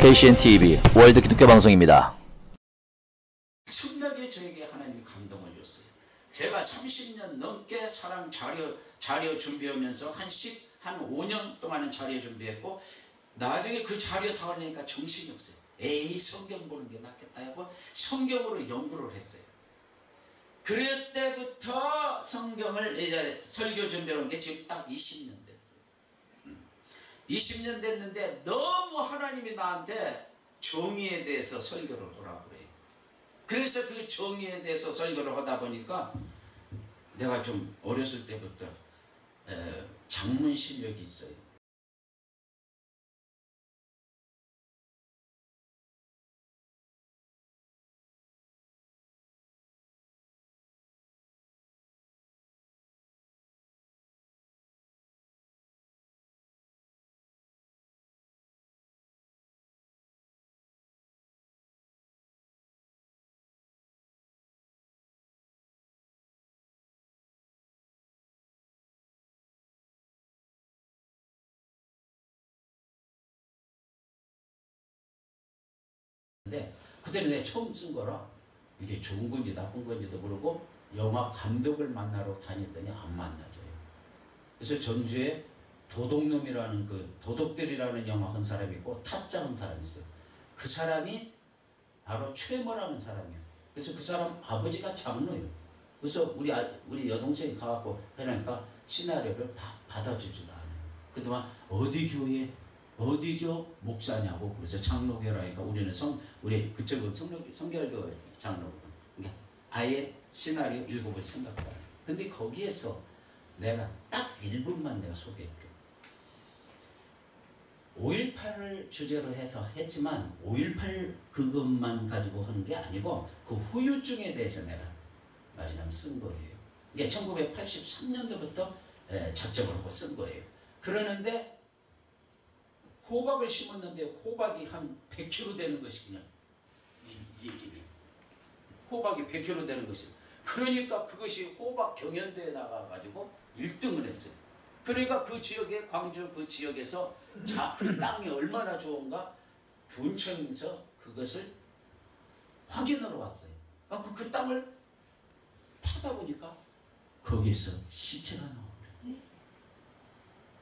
KCN-TV 월드 기독교 방송입니다. 엄청나게 저에게 하나님이 감동을 줬어요. 제가 30년 넘게 사람 자료 준비하면서 한 5년 동안은 자료 준비했고, 나중에 그 자료 다 올리니까 정신이 없어요. 에이, 성경 보는 게 낫겠다 하고 성경으로 연구를 했어요. 그럴 때부터 성경을 이제 설교 준비한 게 지금 딱 20년 됐어요. 20년 됐는데 너무 하나님이 나한테 정의에 대해서 설교를 하라고 그래요. 그래서 그 정의에 대해서 설교를 하다 보니까 내가 좀 어렸을 때부터 장문 실력이 있어요. 근데 그때는 내가 처음 쓴 거라 이게 좋은 건지 나쁜 건지도 모르고 영화 감독을 만나러 다녔더니 안 만나줘요. 그래서 전주에 도둑놈이라는 그 도둑들이라는 영화 한 사람이 있고 타짜 한 사람이 있어요. 그 사람이 바로 최모라는 사람이에요. 그래서 그 사람 아버지가 장로예요. 그래서 우리 여동생이 가갖고 해놓으니까 시나리오를 받아주지도 않아요. 그동안 어디 교 목사냐고. 그래서 장로교라니까 우리 그쪽은 성결교 장로거든. 그러니까 아예 시나리오 읽어볼 생각도 안 해요. 근데 거기에서 내가 딱 1분만 내가 소개할게요. 5.18을 주제로 해서 했지만 5.18 그것만 가지고 하는 게 아니고 그 후유증에 대해서 내가 말하자면 쓴 거예요. 이게 1983년도부터 작정을 하고 쓴 거예요. 그러는데 호박을 심었는데 호박이 한 100kg 되는 것이 그냥 호박이 100kg 되는 것이, 그러니까 그것이 호박 경연대에 나가가지고 1등을 했어요. 그러니까 그 지역에, 광주 그 지역에서 그 땅이 얼마나 좋은가 군청에서 그것을 확인하러 왔어요. 그 땅을 파다 보니까 거기에서 시체가 나오더라고요.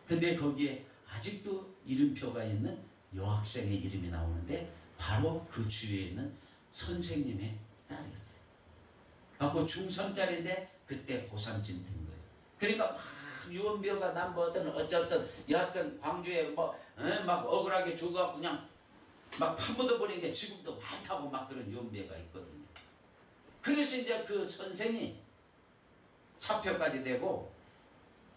근데 거기에 아직도 이름표가 있는 여학생의 이름이 나오는데 바로 그 주위에 있는 선생님의 딸이었어요. 그래서 중3짜리인데 그때 고3쯤 된 거예요. 그러니까 막 유언비어가 남보든 어쨌든 여하튼 광주에 막 억울하게 죽어갖고 그냥 막 파묻어버린 게 지금도 많다고 막 그런 유언비어가 있거든요. 그래서 이제 그 선생이 사표까지 되고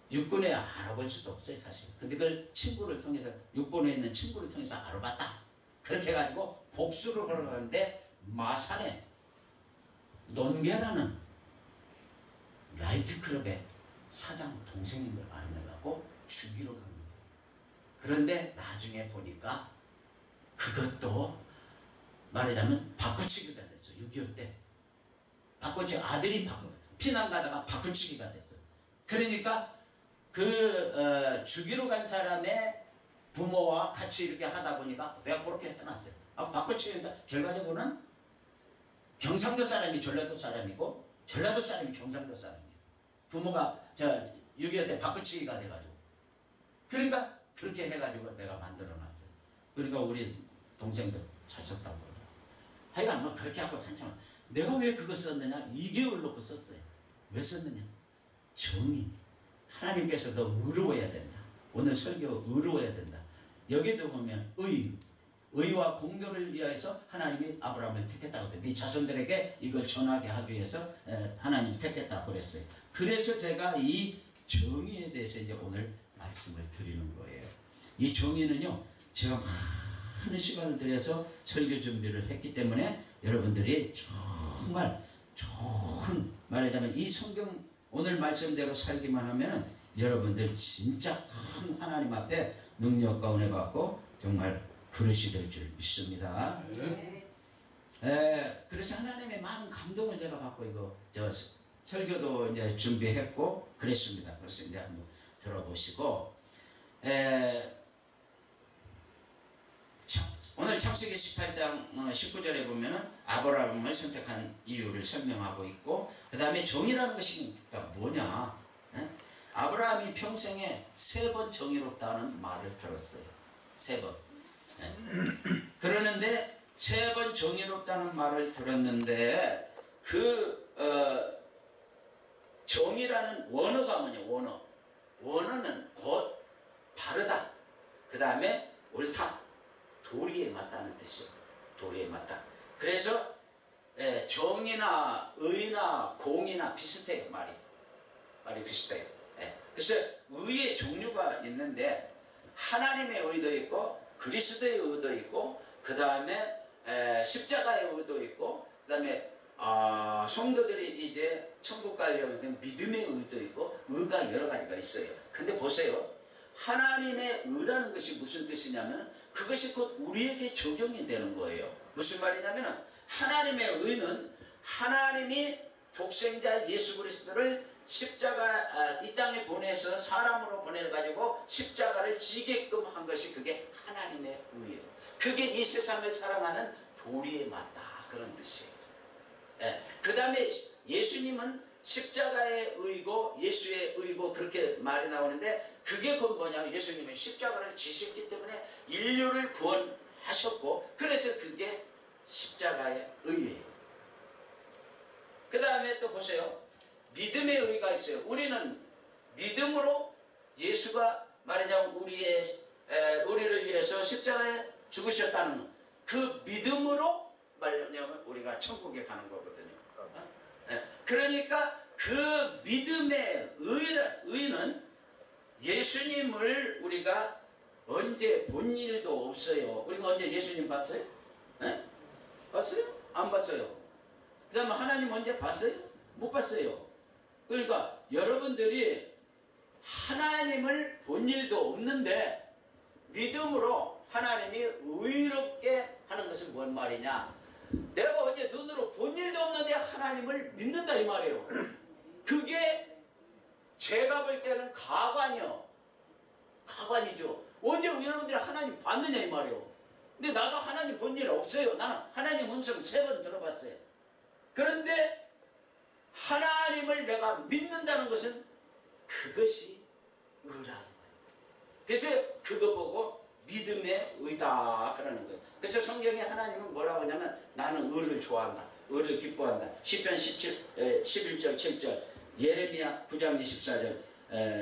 육군에 알아볼 수도 없어요, 사실. 근데 그걸 친구를 통해서, 육군에 있는 친구를 통해서 알아봤다. 그렇게 해가지고 복수를 걸어가는데 마산에 논계라는 나이트클럽의 사장 동생인 걸 알아내고 죽이러 간 거예요. 그런데 나중에 보니까 그것도 말하자면 바꾸치기가 됐어요. 6.25 때. 아들이 피난 가다가 바꾸치기가 됐어요. 그러니까 죽이러 간 사람의 부모와 같이 이렇게 하다 보니까 내가 그렇게 해놨어요. 바꿔치니까 결과적으로는 경상도 사람이 전라도 사람이고 전라도 사람이 경상도 사람이에요. 부모가 6.25 때 바꿔치기가 돼가지고. 그러니까 그렇게 해가지고 내가 만들어놨어요. 그러니까 우리 동생도 잘 썼다고 그러더라고요. 하여간 그렇게 하고 한참. 내가 왜 그거 썼느냐? 2개월 놓고 썼어요. 왜 썼느냐? 정의. 하나님께서 더 의로워야 된다. 오늘 설교 의로워야 된다. 여기도 보면 의와 공도를 위하여서 하나님이 아브라함을 택했다고 했어요. 네 자손들에게 이걸 전하게 하기 위해서 하나님이 택했다고 그랬어요. 그래서 제가 이 정의에 대해서 이제 오늘 말씀을 드리는 거예요. 이 정의는요, 제가 많은 시간을 들여서 설교 준비를 했기 때문에 여러분들이 정말 좋은, 말하자면 이 성경 오늘 말씀대로 살기만 하면은 여러분들 진짜 큰 하나님 앞에 능력과 은혜 받고 정말 그릇이 될 줄 믿습니다. 그래서 하나님의 많은 감동을 제가 받고 설교도 이제 준비했고 그랬습니다. 그래서 이제 한번 들어보시고 자, 오늘 창세기 18장 19절에 보면은 아브라함을 선택한 이유를 설명하고 있고, 그 다음에 정의라는 것이 뭐냐? 예? 아브라함이 평생에 3번 정의롭다는 말을 들었어요. 3번. 예? 그러는데 3번 정의롭다는 말을 들었는데 정의라는 원어가 뭐냐? 원어는 곧 바르다, 그 다음에 옳다, 도리에 맞다는 뜻이요. 도리에 맞다. 그래서 정의나 의나 공이나 비슷해요. 말이 비슷해요. 그래서 의의 종류가 있는데 하나님의 의도 있고 그리스도의 의도 있고 그 다음에 십자가의 의도 있고 그 다음에 성도들이 이제 천국 가려고 하는 믿음의 의도 있고 의가 여러 가지가 있어요. 근데 보세요. 하나님의 의라는 것이 무슨 뜻이냐면 그것이 곧 우리에게 적용이 되는 거예요. 무슨 말이냐면 하나님의 의는 하나님이 독생자 예수 그리스도를 십자가 이 땅에 보내서 사람으로 보내가지고 십자가를 지게끔 한 것이 그게 하나님의 의예요. 그게 이 세상을 사랑하는 도리에 맞다, 그런 뜻이에요. 그 다음에 예수님은 십자가의 의고 예수의 의고 그렇게 말이 나오는데 그게 곧 뭐냐면 예수님은 십자가를 지셨기 때문에 인류를 구원하셨고 그래서 그게 십자가의 의예요. 그 다음에 또 보세요. 믿음의 의가 있어요. 우리는 믿음으로 예수가 말하자면 우리를 위해서 십자가에 죽으셨다는 그 믿음으로 말하자면 우리가 천국에 가는 거거든요. 그러니까 그 믿음의 의는 예수님을 우리가 언제 본 일도 없어요. 우리가 언제 예수님 봤어요? 봤어요? 안 봤어요. 그 다음에 하나님 언제 봤어요? 못 봤어요. 그러니까 여러분들이 하나님을 본 일도 없는데 믿음으로 하나님이 의롭게 하는 것은 뭔 말이냐? 내가 언제 눈으로 본 일도 없는데 하나님을 믿는다 이 말이에요. 그게 제가 볼 때는 가관이요. 가관이죠. 언제 여러분들이 하나님 봤느냐 이 말이에요. 근데 나도 하나님 본 일 없어요. 나는 하나님 음성 3번 들어봤어요. 그런데 하나님을 내가 믿는다는 것은 그것이 의라는 거예요. 그래서 그거 보고 믿음의 의다 그러는 거예요. 그래서 성경에 하나님은 뭐라고 하냐면 나는 의를 좋아한다, 의를 기뻐한다. 시편 11절 7절, 예레미야 9장 24절,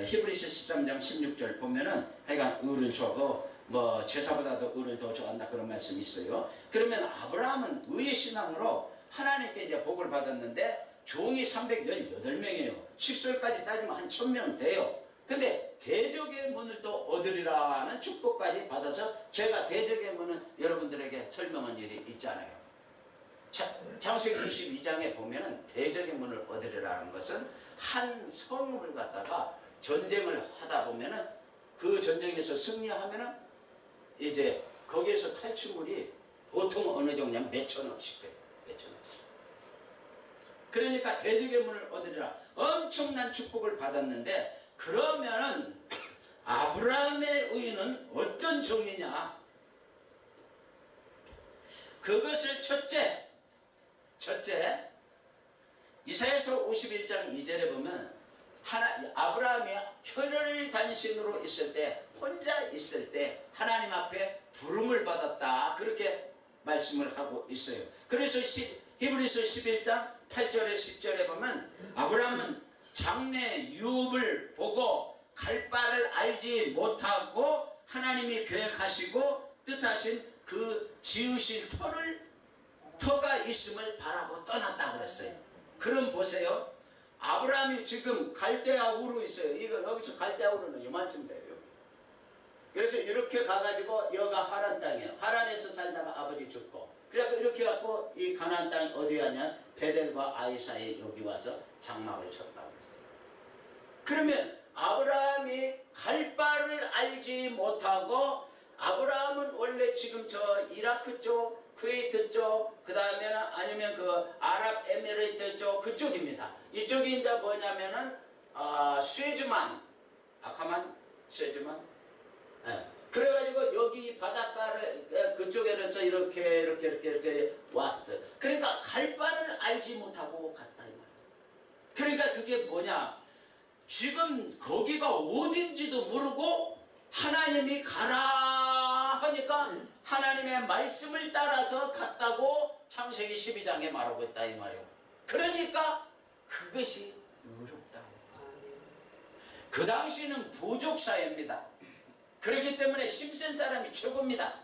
히브리서 13장 16절 보면은 하여간 의를 좋아하고 뭐 제사보다도 의를 더 좋아한다 그런 말씀이 있어요. 그러면 아브라함은 의의 신앙으로 하나님께 이제 복을 받았는데 종이 318명이에요. 식솔까지 따지면 한 1000명 돼요. 근데 대적의 문을 또 얻으리라는 축복까지 받아서 제가 대적의 문은 여러분들에게 설명한 일이 있잖아요. 창세기 22장에 보면은 대적의 문을 얻으리라는 것은 한 성읍을 갖다가 전쟁을 하다 보면은 그 전쟁에서 승리하면은 이제 거기에서 탈출물이 보통 어느 정도냐면 몇천억씩 돼요. 몇천억씩. 그러니까 대적의 문을 얻으리라 엄청난 축복을 받았는데 그러면은 아브라함의 의는 어떤 정의냐? 그것을 첫째 이사야서 51장 2절에 보면 아브라함이 혈혈단신으로 있을 때 혼자 있을 때 하나님 앞에 부름을 받았다 그렇게 말씀을 하고 있어요. 그래서 히브리서 11장 8절에 10절에 보면 아브라함은 장래 유업을 보고 갈 바를 알지 못하고 하나님이 계획하시고 뜻하신 그 지으실 터가 있음을 바라고 떠났다 그랬어요. 그럼 보세요. 아브라함이 지금 갈대아 우르 있어요. 이거 여기서 갈대아 우르는 요만큼 돼요. 그래서 이렇게 가가지고 여가 하란 땅이에요. 하란에서 살다가 아버지 죽고 그래갖고 이렇게 갖고 이 가나안 땅이 어디 가냐? 베델과 아이 사이에 여기 와서 장막을 쳤다고 그랬어요. 그러면 아브라함이 갈 바를 알지 못하고 아브라함은 원래 지금 저 이라크 쪽, 쿠웨이트 쪽, 그 다음에는 아니면 그 아랍에미레이트 쪽 그쪽입니다. 이쪽이 이제 뭐냐면은 스웨즈만, 아카만, 스웨즈만, 그래가지고 여기 바닷가를 그쪽에서 이렇게 왔어요. 그러니까 갈 바를 알지 못하고 갔다 이 말이에요. 그러니까 그게 뭐냐? 지금 거기가 어딘지도 모르고 하나님이 가라 하니까 하나님의 말씀을 따라서 갔다고 창세기 12장에 말하고 있다 이 말이에요. 그러니까 그것이 어렵다. 그 당시는 부족사회입니다. 그렇기 때문에 힘센 사람이 최고입니다.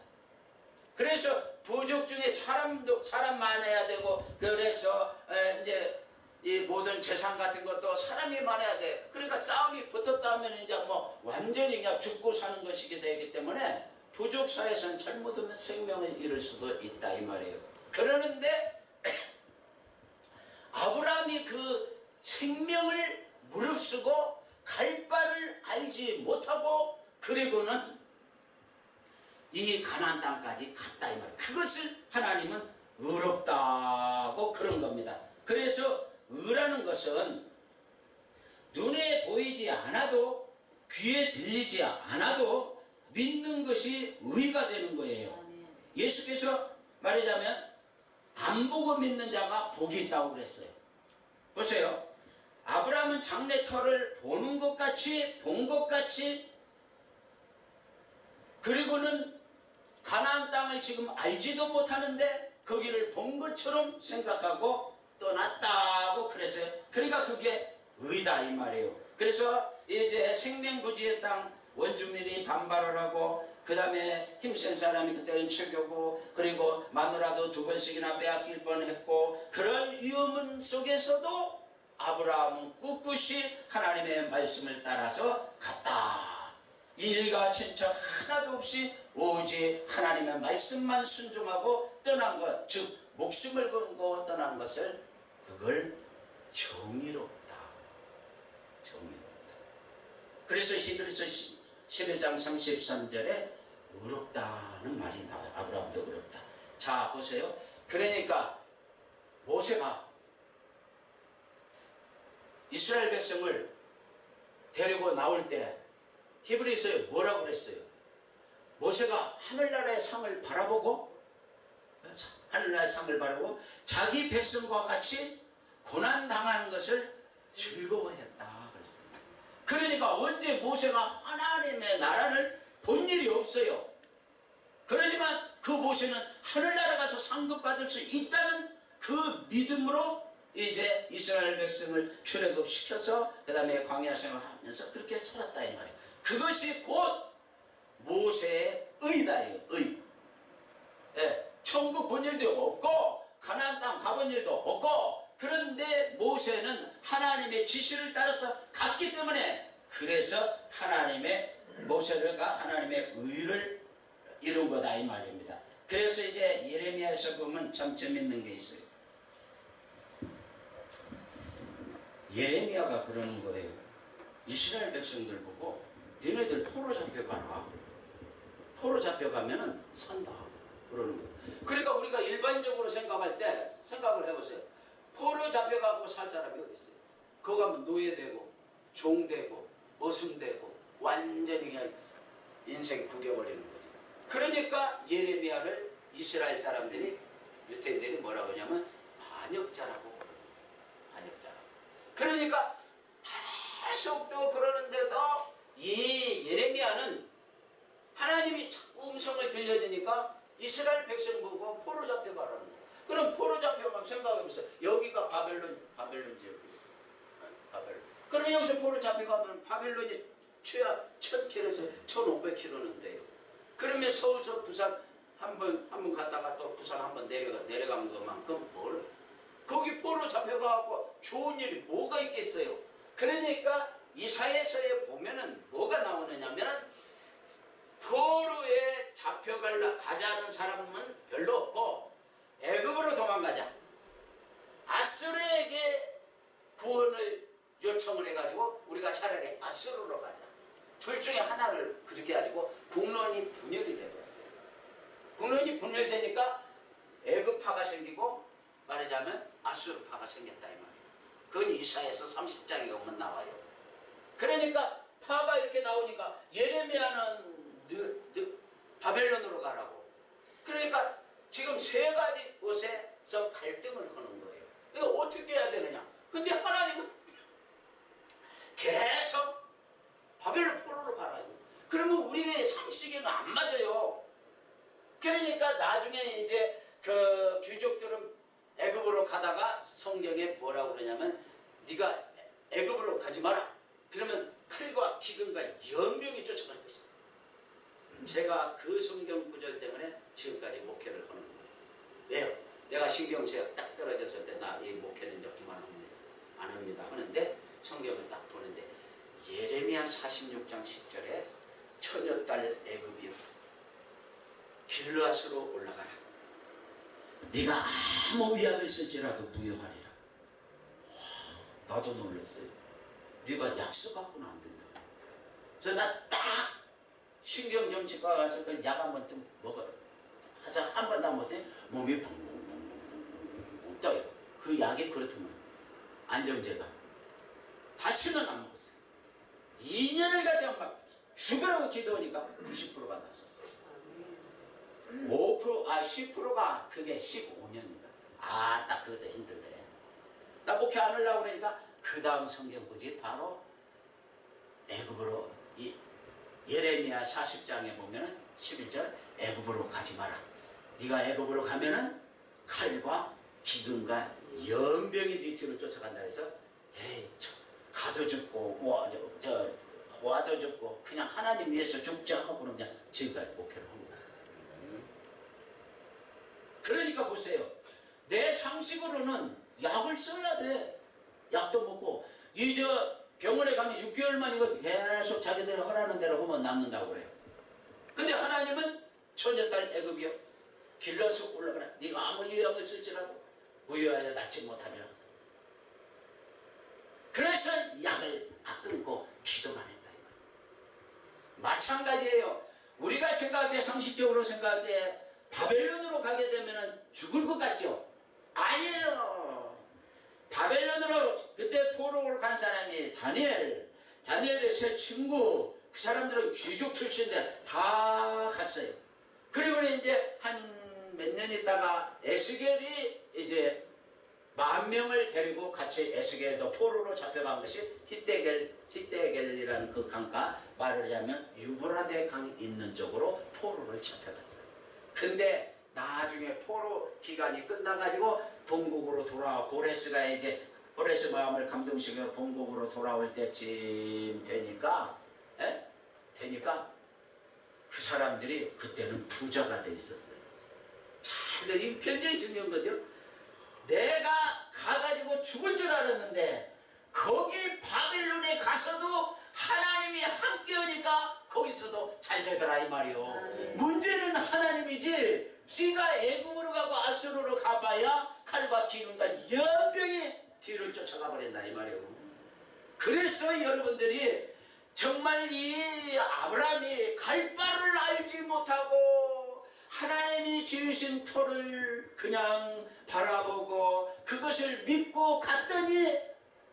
그래서 부족 중에 사람 많아야 되고, 그래서 이제 이 모든 재산 같은 것도 사람이 많아야 돼. 그러니까 싸움이 붙었다 하면 이제 뭐 완전히 그냥 죽고 사는 것이게 되기 때문에 부족 사회에서는 잘못하면 생명을 잃을 수도 있다 이 말이에요. 그러는데 아브라함이 그 생명을 무릅쓰고 갈 바를 알지 못하고 그리고는 이 가나안 땅까지 갔다 이 말이에요. 그것을 하나님은 의롭다고 그런 겁니다. 그래서 의라는 것은 눈에 보이지 않아도 귀에 들리지 않아도 믿는 것이 의가 되는 거예요. 예수께서 말하자면 안 보고 믿는 자가 복이 있다고 그랬어요. 보세요. 아브라함은 장래터를 보는 것 같이 본 것 같이, 그리고는 가나안 땅을 지금 알지도 못하는데 거기를 본 것처럼 생각하고 떠났다고 그랬어요. 그러니까 그게 의다 이 말이에요. 그래서 이제 생명부지의 땅 원주민이 반발을 하고, 그 다음에 힘센 사람이 그때는 최교고, 그리고 마누라도 2번씩이나 빼앗길 뻔했고, 그런 위험 속에서도 아브라함은 꿋꿋이 하나님의 말씀을 따라서 갔다. 일가 친척 하나도 없이 오직 하나님의 말씀만 순종하고 떠난 것, 즉 목숨을 걸고 떠난 것을, 그걸 정의롭다. 정의롭다. 그래서 히브리서 11장 33절에 의롭다는 말이 나와요. 아브라함도 의롭다. 자 보세요. 그러니까 모세가 이스라엘 백성을 데리고 나올 때 히브리서에 뭐라고 그랬어요? 모세가 하늘나라의 상을 바라보고, 하늘나라의 상을 바라보고 자기 백성과 같이 고난당하는 것을 즐거워했다 그랬습니다. 그러니까 언제 모세가 하나님의 나라를 본 일이 없어요. 그러지만 그 모세는 하늘나라 가서 상급받을 수 있다는 그 믿음으로 이제 이스라엘 백성을 출애굽시켜서 그 다음에 광야 생활하면서 그렇게 살았다 이 말이에요. 그것이 곧 모세의 의다예요. 의. 예, 천국 본 일도 없고 가나안 땅 가본 일도 없고, 그런데 모세는 하나님의 지시를 따라서 갔기 때문에, 그래서 모세가 하나님의 의를 이룬 거다 이 말입니다. 그래서 이제 예레미야에서 보면 참 재밌는 게 있어요. 예레미야가 그러는 거예요. 이스라엘 백성들 보고 너네들 포로 잡혀가라. 포로 잡혀가면은 산다. 그러는 거예요. 그러니까 우리가 일반적으로 생각할 때 생각을 해보세요. 포로 잡혀가고 살 사람이 어디 있어요? 그거 가면 노예되고 종되고 머슴되고 완전히 그냥 인생 구겨버리는 거죠. 그러니까 예레미야를 이스라엘 사람들이, 유대인들이 뭐라고 하냐면 반역자라고 그래요. 반역자라고. 그러니까 계속 또 그러는데도 이 예레미야는 하나님이 자꾸 음성을 들려주니까 이스라엘 백성 보고 포로 잡혀가라는 거예요. 그럼 포로 잡혀가면 생각해보세요. 여기가 바벨론 지역이에요. 바벨론. 그러면 여기서 포로 잡혀가면 바벨론이 최하 1000km에서 1500km는 돼요. 그러면 서울서 부산 한번 갔다가 또 부산 한번 내려간 것만큼 뭘? 거기 포로 잡혀가고 좋은 일이 뭐가 있겠어요? 그러니까 이사야서에 보면은 뭐가 나오느냐면, 포로에 가자는 사람은 별로 없고 애굽으로 도망가자, 아수르에게 구원을 요청을 해가지고 우리가 차라리 아수르로 가자, 둘 중에 하나를 그렇게 가지고 국론이 분열이 되었어요. 국론이 분열되니까 애굽파가 생기고 말하자면 아수르파가 생겼다 이 말이에요. 그건 이사야서 30장에 보면 나와요. 그러니까 파가 이렇게 나오니까 예레미야는 바벨론으로 가라고. 그러니까 지금 세 가지 곳에서 갈등을 하는 거예요. 이거 어떻게 해야 되느냐. 근데 하나님은 계속 바벨론 포로로 가라고. 그러면 우리의 상식에는 안 맞아요. 그러니까 나중에 이제 그 귀족들은 애굽으로 가다가 성경에 뭐라고 그러냐면 네가 애굽으로 가지 마라. 그러면 칼과 기근과 연병이 쫓아갈 것이다. 제가 그 성경 구절 때문에 지금까지 목회를 하는 거예요. 왜요? 내가 신경쇠가 딱 떨어졌을 때 나 이 목회는 이제 그만합니다. 안 합니다. 하는데 성경을 딱 보는데 예레미야 46장 10절에 처녀딸 애굽이여 길르앗으로 올라가라. 네가 아무 위압을 쓸지라도 부여하리라. 나도 놀랐어요. 네가 약속 갖고는 안 된다. 그래서 나 딱 신경정치과 가서 그 약 한 번 먹어. 한 번 다 못해 몸이 붕붕붕붕 떠요. 그 약이 그렇더만 안정제가. 다시는 안 먹었어요. 2년을 가지고 막 죽으라고 기도하니까 90%가 났었어요. 10%가 그게 15년인가. 딱 그것도 힘들대. 나 목회 안 하려고 그러니까 그 다음 성경구지 바로 애굽으로 예레미야 40장에 보면은 11절 애굽으로 가지 마라. 네가 애굽으로 가면은 칼과 기근과 연병이 네 뒤를 쫓아간다 해서 가도 죽고 와도 죽고 그냥 하나님 위해서 죽자 하고 그냥 지금까지 목회를 한 거야. 그러니까 보세요. 내 상식으로는 약을 써야 돼. 약도 먹고 병원에 가면 6개월만 이거 계속 자기들이 허라는 대로 하면 남는다고 그래요. 근데 하나님은 처녀딸 애굽이여 길러서 올라가라. 네가 아무 유약을 쓸지라도 부여하여 낫지 못하면. 그래서 약을 끊고 기도만 했다. 마찬가지예요. 우리가 생각할 때 상식적으로 생각할 때 바벨론으로 가게 되면 죽을 것 같죠? 아니에요. 바벨론으로 그때 포로로 간 사람이 다니엘의 세 친구, 그 사람들은 귀족 출신인데 다 갔어요. 그리고 이제 한 몇 년 있다가 에스겔이 이제 10,000명을 데리고 같이 에스겔도 포로로 잡혀간 것이 히데겔이라는 그 강가, 말을 하자면 유브라데 강 있는 쪽으로 포로를 잡혀갔어요. 근데 나중에 포로 기간이 끝나가지고 본국으로 돌아와 고레스가 이제 고레스 마음을 감동시켜 본국으로 돌아올 때쯤 되니까 그 사람들이 그때는 부자가 돼 있었어요. 자, 이 굉장히 중요한 거죠. 내가 가가지고 죽을 줄 알았는데 거기 바빌론에 가서도 하나님이 함께 하니까 거기서도 잘 되더라 이 말이요. 문제는 하나님이지 지가 애굽으로 가고 아수르로 가봐야 칼과 기근과 연병이 뒤를 쫓아가 버린다 이 말이요. 그래서 여러분들이 정말 이 아브라함이 갈 바를 알지 못하고 하나님이 지으신 터를 그냥 바라보고 그것을 믿고 갔더니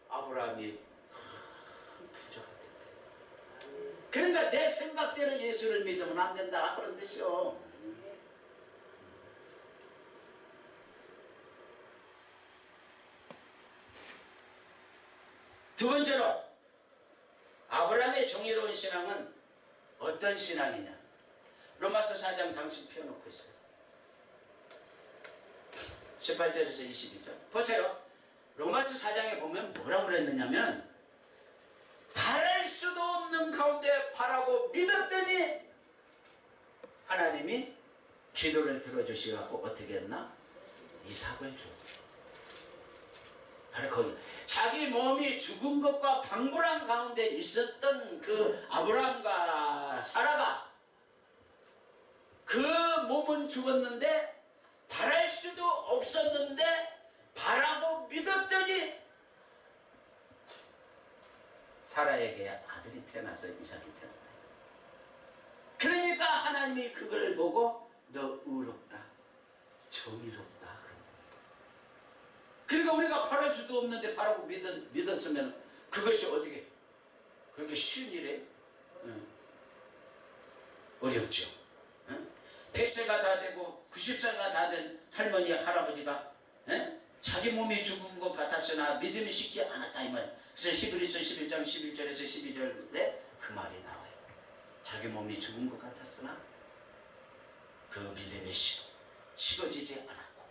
아브라함이 큰 부자가 됐다. 그러니까 내 생각대로 예수를 믿으면 안 된다 그런 뜻이요. 두 번째로 아브라함의 정의로운 신앙은 어떤 신앙이냐. 로마서 4장 당신 펴놓고 있어요. 18절에서 22절 보세요. 로마서 4장에 보면 뭐라고 그랬느냐면 바랄 수도 없는 가운데 바라고 믿었더니 하나님이 기도를 들어주시고 어떻게 했나? 이삭을 줬어요. 바로 거기 자기 몸이 죽은 것과 방불한 가운데 있었던 그 아브라함과 사라가 그 몸은 죽었는데 바랄 수도 없었는데 바라고 믿었더니 사라에게 아들이 태어나서 이삭이 태어났다. 그러니까 하나님이 그걸 보고 너 의롭다 정의롭다. 그러니까 우리가 바랄 수도 없는데 바라고 믿었으면 그것이 어떻게 그렇게 쉬운 일이에요? 어렵죠. 100세가 다 되고 90세가 다 된 할머니 할아버지가 자기 몸이 죽은 것 같았으나 믿음이 쉽지 않았다 이 말. 그래서 히브리서 11장 11절에서 12절에 그 말이 나와요. 자기 몸이 죽은 것 같았으나 그 믿음이 식어지지 않았고.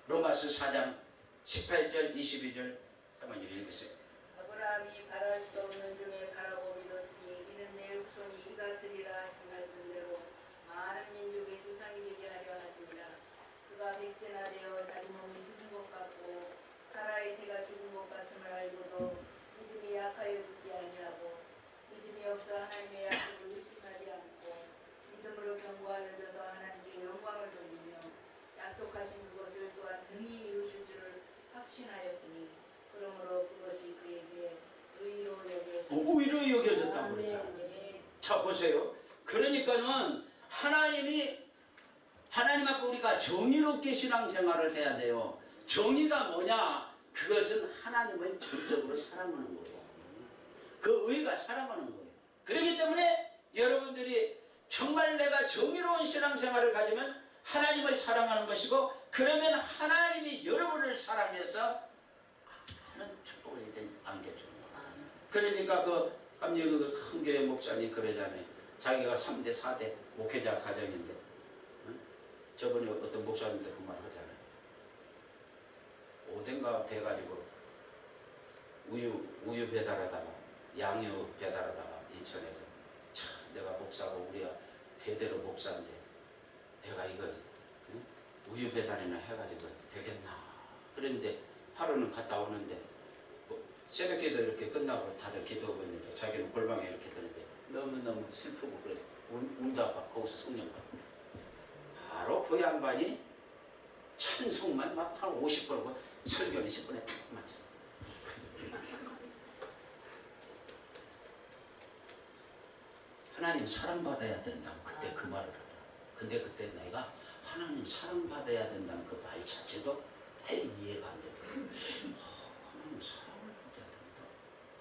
로마서 4장 18절 22절 한번 읽으세요. 아브라함이 바랄 수 없는 중에 바라고 믿었으니 이는 내 후손이 이가 되리라 하신 말씀대로 많은 민족의 조상이 되게 하려 하십니다. 그가 100세나 되어 자기 몸이 죽은 것 같고 사라의 태가 죽은 것 같음을 알고도 믿음이 약하여지지 아니하고 믿음이 없어 하나님의 약속을 의심하지 않고 믿음으로 견고하여져서 하나님께 영광을 돌리며 약속하신 그것을 또한 능히 이루실 줄을 확신하였으니 그러므로 그것이 그에게 의로 여겨졌다고 그랬잖아요. 자 보세요. 그러니까는 하나님 앞에 우리가 정의롭게 신앙생활을 해야 돼요. 정의가 뭐냐? 그것은 하나님을 전적으로 사랑하는 거예요. 그 의가 사랑하는 거예요. 그렇기 때문에 여러분들이 정말 내가 정의로운 신앙생활을 가지면 하나님을 사랑하는 것이고, 그러면 하나님이 여러분을 사랑해서 하는 축복을 이제 안겨주는 거예요. 그러니까 그 감리교 그 큰 교회 목사님 그러잖아요. 자기가 3대 4대 목회자 가정인데 저번에 어떤 목사님도 그 말 하잖아요. 5대인가 돼가지고 우유 배달하다가 양유 배달하다가 인천에서 참 내가 목사고 우리가 대대로 목사인데 내가 이거 우유 배달이나 해가지고 되겠나. 그런데 하루는 갔다 오는데 새벽기도 이렇게 끝나고 다들 기도하고 있는데 자기는 골방에 이렇게 드는데 너무너무 슬프고 그래서 운다가 거기서 성령 받고 바로 그 양반이 찬송만 막 한 50%고 설교는 10분에 탁 맞췄어요. 하나님 사랑받아야 된다고 그때 그 말을 하더라. 근데 그때 내가 하나님 사랑받아야 된다는 그 말 자체도 이해가 안 되더라. 하나님 사랑을 받아야 된다.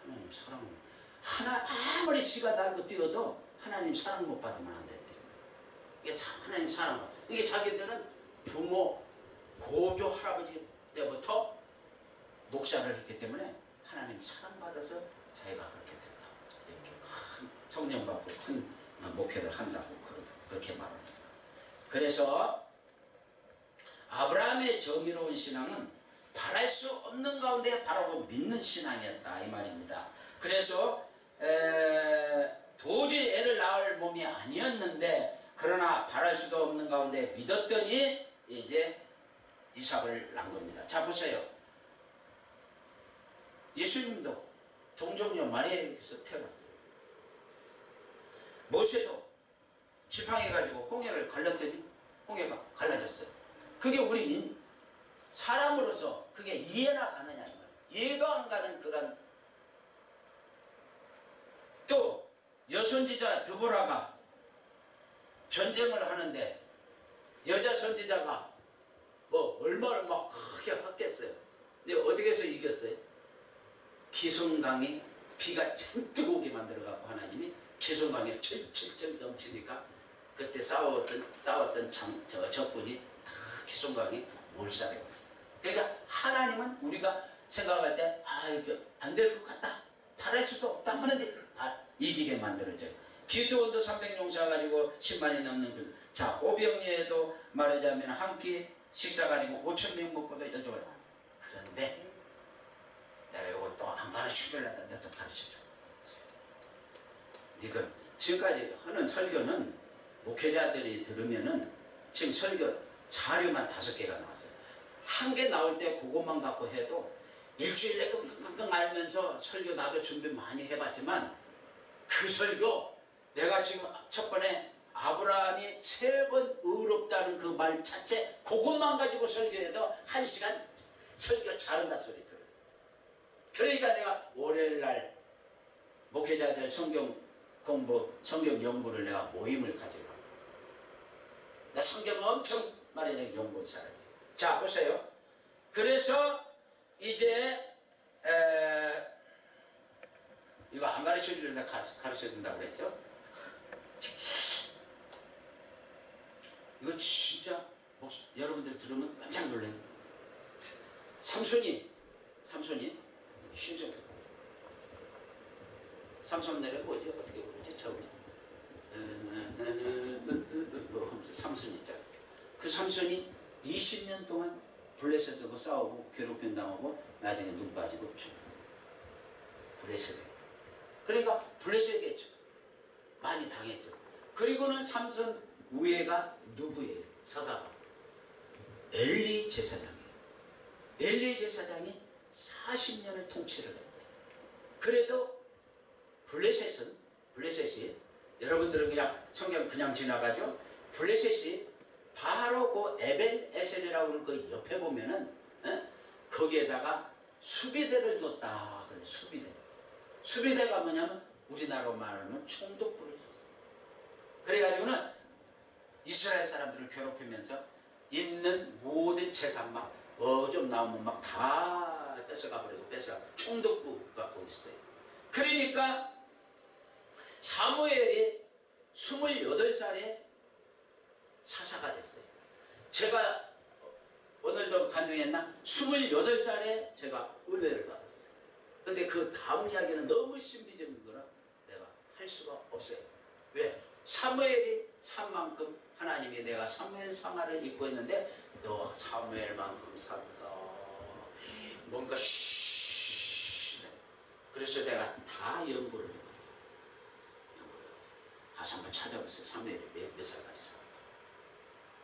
하나님 사랑을 아무리 지가 날고 뛰어도 하나님 사랑 못 받으면 안 된대. 이게 하나님 사랑. 이게 자기들은 부모 고조 할아버지 때부터 목사를 했기 때문에 하나님 사랑받아서 자기가 그렇게 된다. 이렇게 큰 성령 받고 큰 목회를 한다고 그렇게 말합니다. 그래서 아브라함의 정의로운 신앙은 바랄 수 없는 가운데 바라고 믿는 신앙이었다 이 말입니다. 그래서 도저히 애를 낳을 몸이 아니었는데 그러나 바랄 수도 없는 가운데 믿었더니 이제 이삭을 낳은 겁니다. 자 보세요. 예수님도 동정녀 마리아에게서 태어났어요. 모세도 지팡이가지고 홍해를 갈랐더니 홍해가 갈라졌어요. 그게 우리 사람으로서 그게 이해나 가느냐 이 말이에요. 이해도 안 가는 그런. 또 여선지자 드보라가 전쟁을 하는데 여자 선지자가 뭐 얼마나 막 크게 했겠어요. 근데 어떻게 해서 이겼어요? 기슭강이 피가 잔뜩 오게 만들어갖고 하나님이 기슭강에 철철철 넘치니까 그때 싸웠던 적군이 다 기슭강이 몰살해 버렸어요. 그러니까 하나님은 우리가 생각할 때 이거 안 될 것 같다, 바랄 수도 없다 하는데 다 이기게 만들어져요. 기드온도 300용사 가지고 10만이 넘는 군. 자 오병이에도 말하자면 한 끼 식사 가지고 5,000명 먹고도 여쭤봐요. 그런데 내가 이거 또 안 가르쳐주려다 내가 또 가르쳐줘. 이건 지금까지 하는 설교는 목회자들이 들으면은 지금 설교 자료만 5개가 나왔어요. 한 개 나올 때 그것만 갖고 해도 일주일에 끙끙끙 앓면서 설교 나도 준비 많이 해봤지만 그 설교 내가 지금 첫 번에 아브라함이 3번 의롭다는 그 말 자체 그것만 가지고 설교해도 1시간 설교 잘한다 소리 들어요. 그러니까 내가 월요일날 목회자들 성경 공부, 성경 연구를 내가 모임을 가지고 나 성경 엄청 말하는 연구한 사람이에요. 자 보세요. 그래서 이제 이거 안 가르쳐주려다 가르쳐준다고 그랬죠. 이거 진짜 여러분들 들으면 깜짝 놀래요. 삼손이 힘들어. 삼손 노래 뭐지? 어떻게 부르지? 처음에 삼손 있잖아. 그 삼손이 20년 동안 블레셋하고 싸우고 괴롭힘 당하고 나중에 눈 빠지고 죽었어. 블레셋에. 그러니까 블레셋에게 많이 당했죠. 그리고는 삼손 우애가 누구예요? 사사가 엘리 제사장이에요. 엘리 제사장이 40년을 통치를 했어요. 그래도 블레셋이 여러분들은 그냥 성경 그냥 지나가죠. 블레셋이 바로 그 에벤에셀이라고 하는 그 옆에 보면은 거기에다가 수비대를 뒀다 그래. 수비대가 뭐냐면 우리나라로 말하면 총독부를 뒀어. 그래가지고는 이스라엘 사람들을 괴롭히면서 있는 모든 재산 막 좀 나오면 막 다 뺏어가 버리고 총독부가 거기 있어요. 그러니까 사무엘이 28살에 사사가 됐어요. 제가 오늘도 간증했나? 28살에 제가 은혜를 받았어요. 근데 그 다음 이야기는 너무 신비적인 거라 내가 할 수가 없어요. 왜? 사무엘이 산 만큼 하나님이 내가 사무엘 상하를 입고 있는데 너 사무엘만큼 산다. 뭔가 그래서 내가 다 연구를 해봤어요. 가서 한번 찾아봤어요. 사무엘이 몇 살까지 살았다.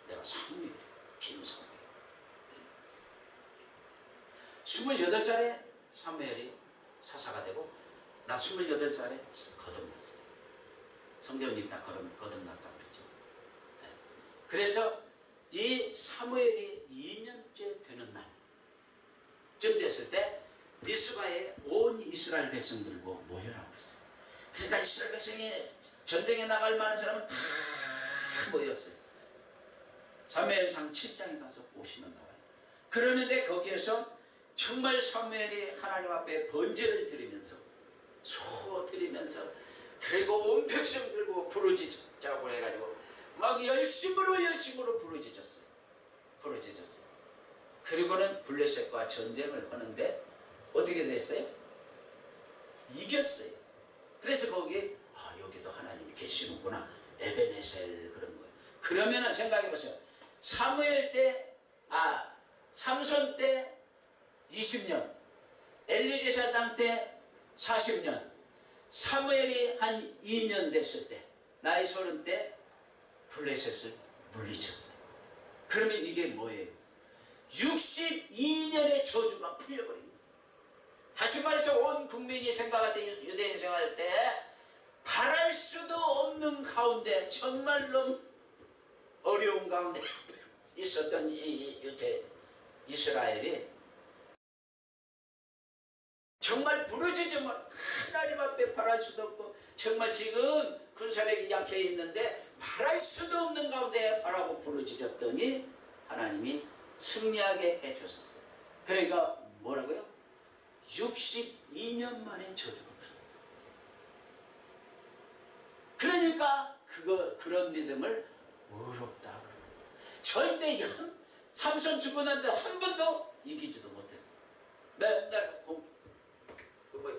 내가 사무엘이 김사무엘 28살에 사무엘이 사사가 되고 나 28살에 거듭났어요. 성경 읽다 거듭났다고 그랬죠. 네. 그래서 이 사무엘이 2년째 되는 날쯤 됐을 때 미스바에 온 이스라엘 백성들 모여라고 그랬어요. 그러니까 이스라엘 백성이 전쟁에 나갈 만한 사람은 다 모였어요. 사무엘상 7장에 가서 보시면 나와요. 그러는데 거기에서 정말 사무엘이 하나님 앞에 번제를 드리면서 소 드리면서 그리고 온 백성 들고 부르짖자고 해가지고 막 열심으로 부르짖었어요. 그리고는 블레셋과 전쟁을 하는데 어떻게 됐어요? 이겼어요. 그래서 거기 여기도 하나님이 계시는구나. 에벤에셀 그런 거예요. 그러면은 생각해보세요. 삼손 때 20년, 엘리 제사장 때 40년, 사무엘이 한 2년 됐을 때, 나이 30 때 블레셋을 물리쳤어요. 그러면 이게 뭐예요? 62년의 저주가 풀려버립니다. 다시 말해서 온 국민이 생각할 때, 유대인 생활할 때 바랄 수도 없는 가운데, 정말로 어려운 가운데 있었던 이 이스라엘이 정말 부르짖으면 하나님 앞에 바랄 수도 없고 정말 지금 군사력이 약해 있는데 바랄 수도 없는 가운데 바라고 부르짖었더니 하나님이 승리하게 해주셨어요. 그러니까 뭐라고요? 62년 만에 저주가 풀렸어요. 그러니까 그런 믿음을 의롭다. 절대 삼손 죽고 난 데 한 번도 이기지도 못했어. 맨날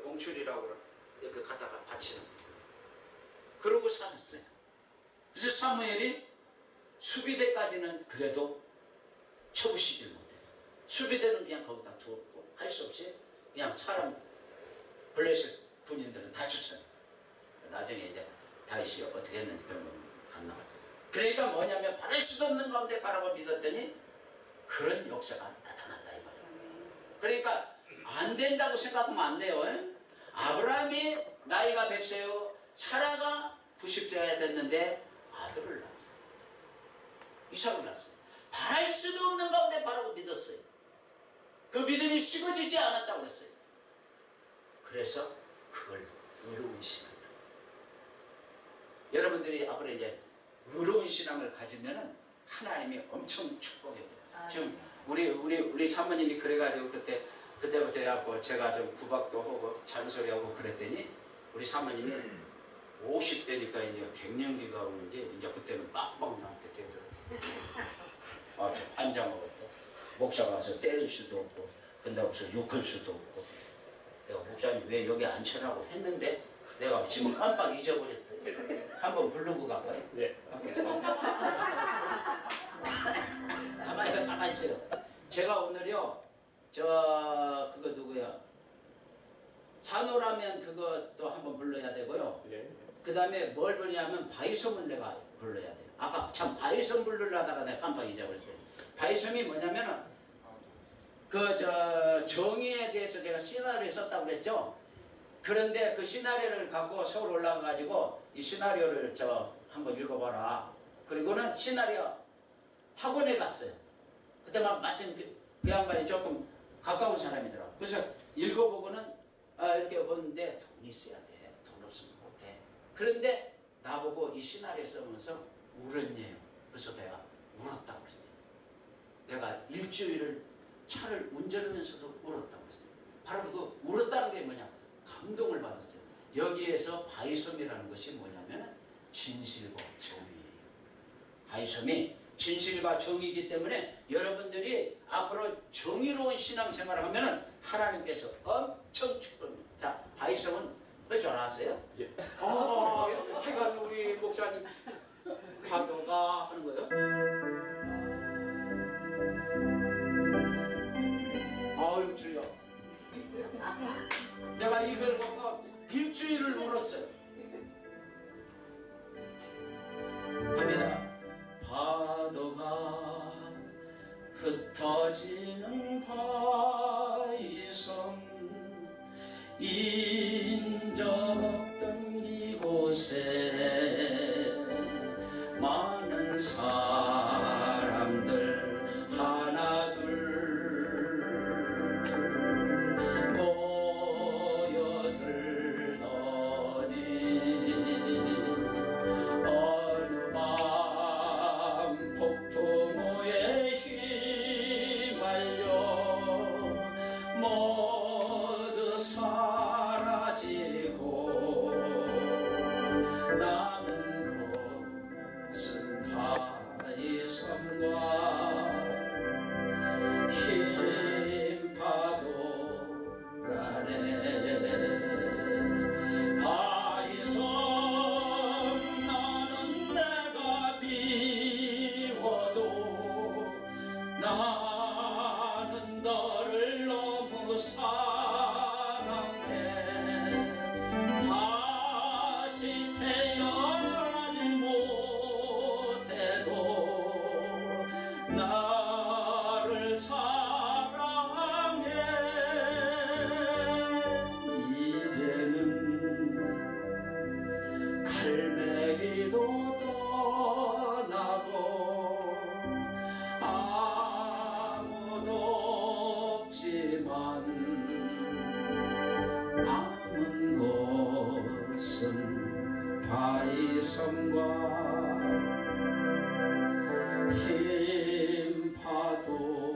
공출이라고 그래. 이렇게 갖다가 바치는 거예요. 그러고 살았어요. 그래서 사무엘이 수비대까지는 그래도 쳐부시질 못했어. 수비대는 그냥 거기다 두었고 할 수 없이 그냥 사람 블레셋 군인들은 다 쫓아냈어. 나중에 이제 다윗이 어떻게 했는지 그런 건 안 나왔어. 그러니까 뭐냐면 바랄 수도 없는 가운데 바라고 믿었더니 그런 역사가 나타났다 이 말이에요. 그러니까 안 된다고 생각하면 안 돼요. 아브라함이 나이가 100세요. 사라가 90세가 됐는데 아들을 낳았어요. 이삭을 낳았어요. 바랄 수도 없는 가운데 바라고 믿었어요. 그 믿음이 식어지지 않았다고 했어요. 그래서 그걸 의로운 신앙. 여러분들이 앞으로 이제 의로운 신앙을 가지면은 하나님이 엄청 축복해줘요. 지금 우리 사모님이 그래가지고 그때부터 해갖고 제가 좀 구박도 하고 잔소리하고 그랬더니 우리 사모님이 50대니까 이제 갱년기가 오는지 이제 그때는 빡빡 나한테 되더라고요. 아, 저 환장하거든. 목사가 와서 때릴 수도 없고 근다고 해서 욕할 수도 없고 내가 목사님 왜 여기 앉혀라고 했는데 내가 지금 깜빡 잊어버렸어요. 한번 부르고 갈까요? 네. 가만히 있어요. 제가 오늘요 그거 누구야 산호라면 그것도 한번 불러야 되고요. 네. 그 다음에 뭘 부르냐면 바이솜을 내가 불러야 돼요. 아까 참 바이솜 부르려다가 내가 깜빡 잊어버렸어요. 바이솜이 뭐냐면은 정의에 대해서 제가 시나리오를 썼다고 그랬죠. 그런데 그 시나리오를 갖고 서울 올라가가지고 이 시나리오를 한번 읽어봐라. 그리고는 시나리오 학원에 갔어요. 그때 마침 그 양반이 조금 가까운 사람이더라고. 그래서 읽어보고는 이렇게 보는데 돈이 있어야 돼. 돈 없으면 못해. 그런데 나보고 이 시나리오 써면서 울었네요. 그래서 내가 울었다고 그랬어요. 내가 일주일을 차를 운전하면서도 울었다고 그랬어요. 바로 그 울었다는 게 뭐냐? 감동을 받았어요. 여기에서 바이솜이라는 것이 뭐냐면 진실과 정의예요. 바이솜이 진실과 정의이기 때문에 여러분들이 앞으로 정의로운 신앙생활을 하면은 하나님께서 엄청 축복합니다. 자, 바이솜은 할 줄 아세요? 예. 하여간 우리 목사님 파도가 하는 거예요. 아유 주여. 내가 이걸 보고 일주일을 울었어요. 합니다. 파도가 흩어지는 바위섬 인적 없던 이곳에 많은 사람들 하나둘 모여들더니 어느 밤 폭풍우에 휘말려 모두 사라지고 남은 곳은 바위섬과 흰 파도라네. 바위섬 나는 내가 비워도 나는 너를 너무 사랑해. 다시 태어나지 못해도 나를 사랑해. 이제는 갈매기도 떠나고 아무도 없지만 남은 곳은 바위섬과 흰 파도라네.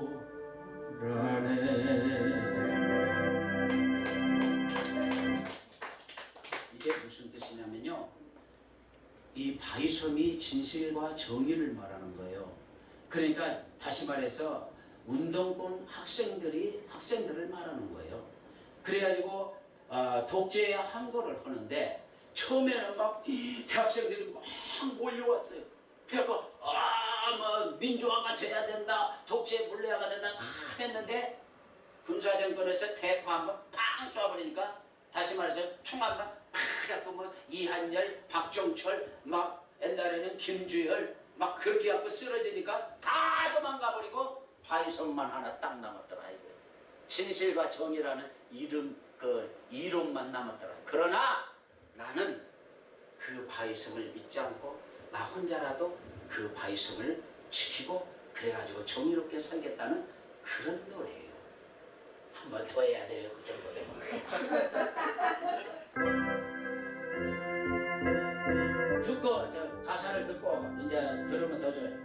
이게 무슨 뜻이냐면요, 이 바위섬이 진실과 정의를 말하는 거예요. 그러니까 다시 말해서 운동권 학생들을 말하는 거예요. 그래가지고 독재의 항거를 하는데 처음에는 막 대학생들이 막 몰려왔어요. 그래서 뭐 민주화가 돼야 된다, 독재 물리화가 된다 했는데 군사정권에서 대포 한번 팡 쏴버리니까 다시 말해서 총 한 방 팍 해갖고 뭐 이한열, 박정철 막 옛날에는 김주열 막 그렇게 갖고 쓰러지니까 다 도망가버리고 바위섬만 하나 딱 남았더라 이거예요. 진실과 정의라는 이름만 남았더라. 그러나 나는 그 바위섬을 잊지 않고 나 혼자라도 그 바위섬을 지키고 그래가지고 정의롭게 살겠다는 그런 노래예요. 한 번 더 해야 돼요. 그 정도 되면. 듣고 가사를 듣고 이제 들으면 더 좋아요.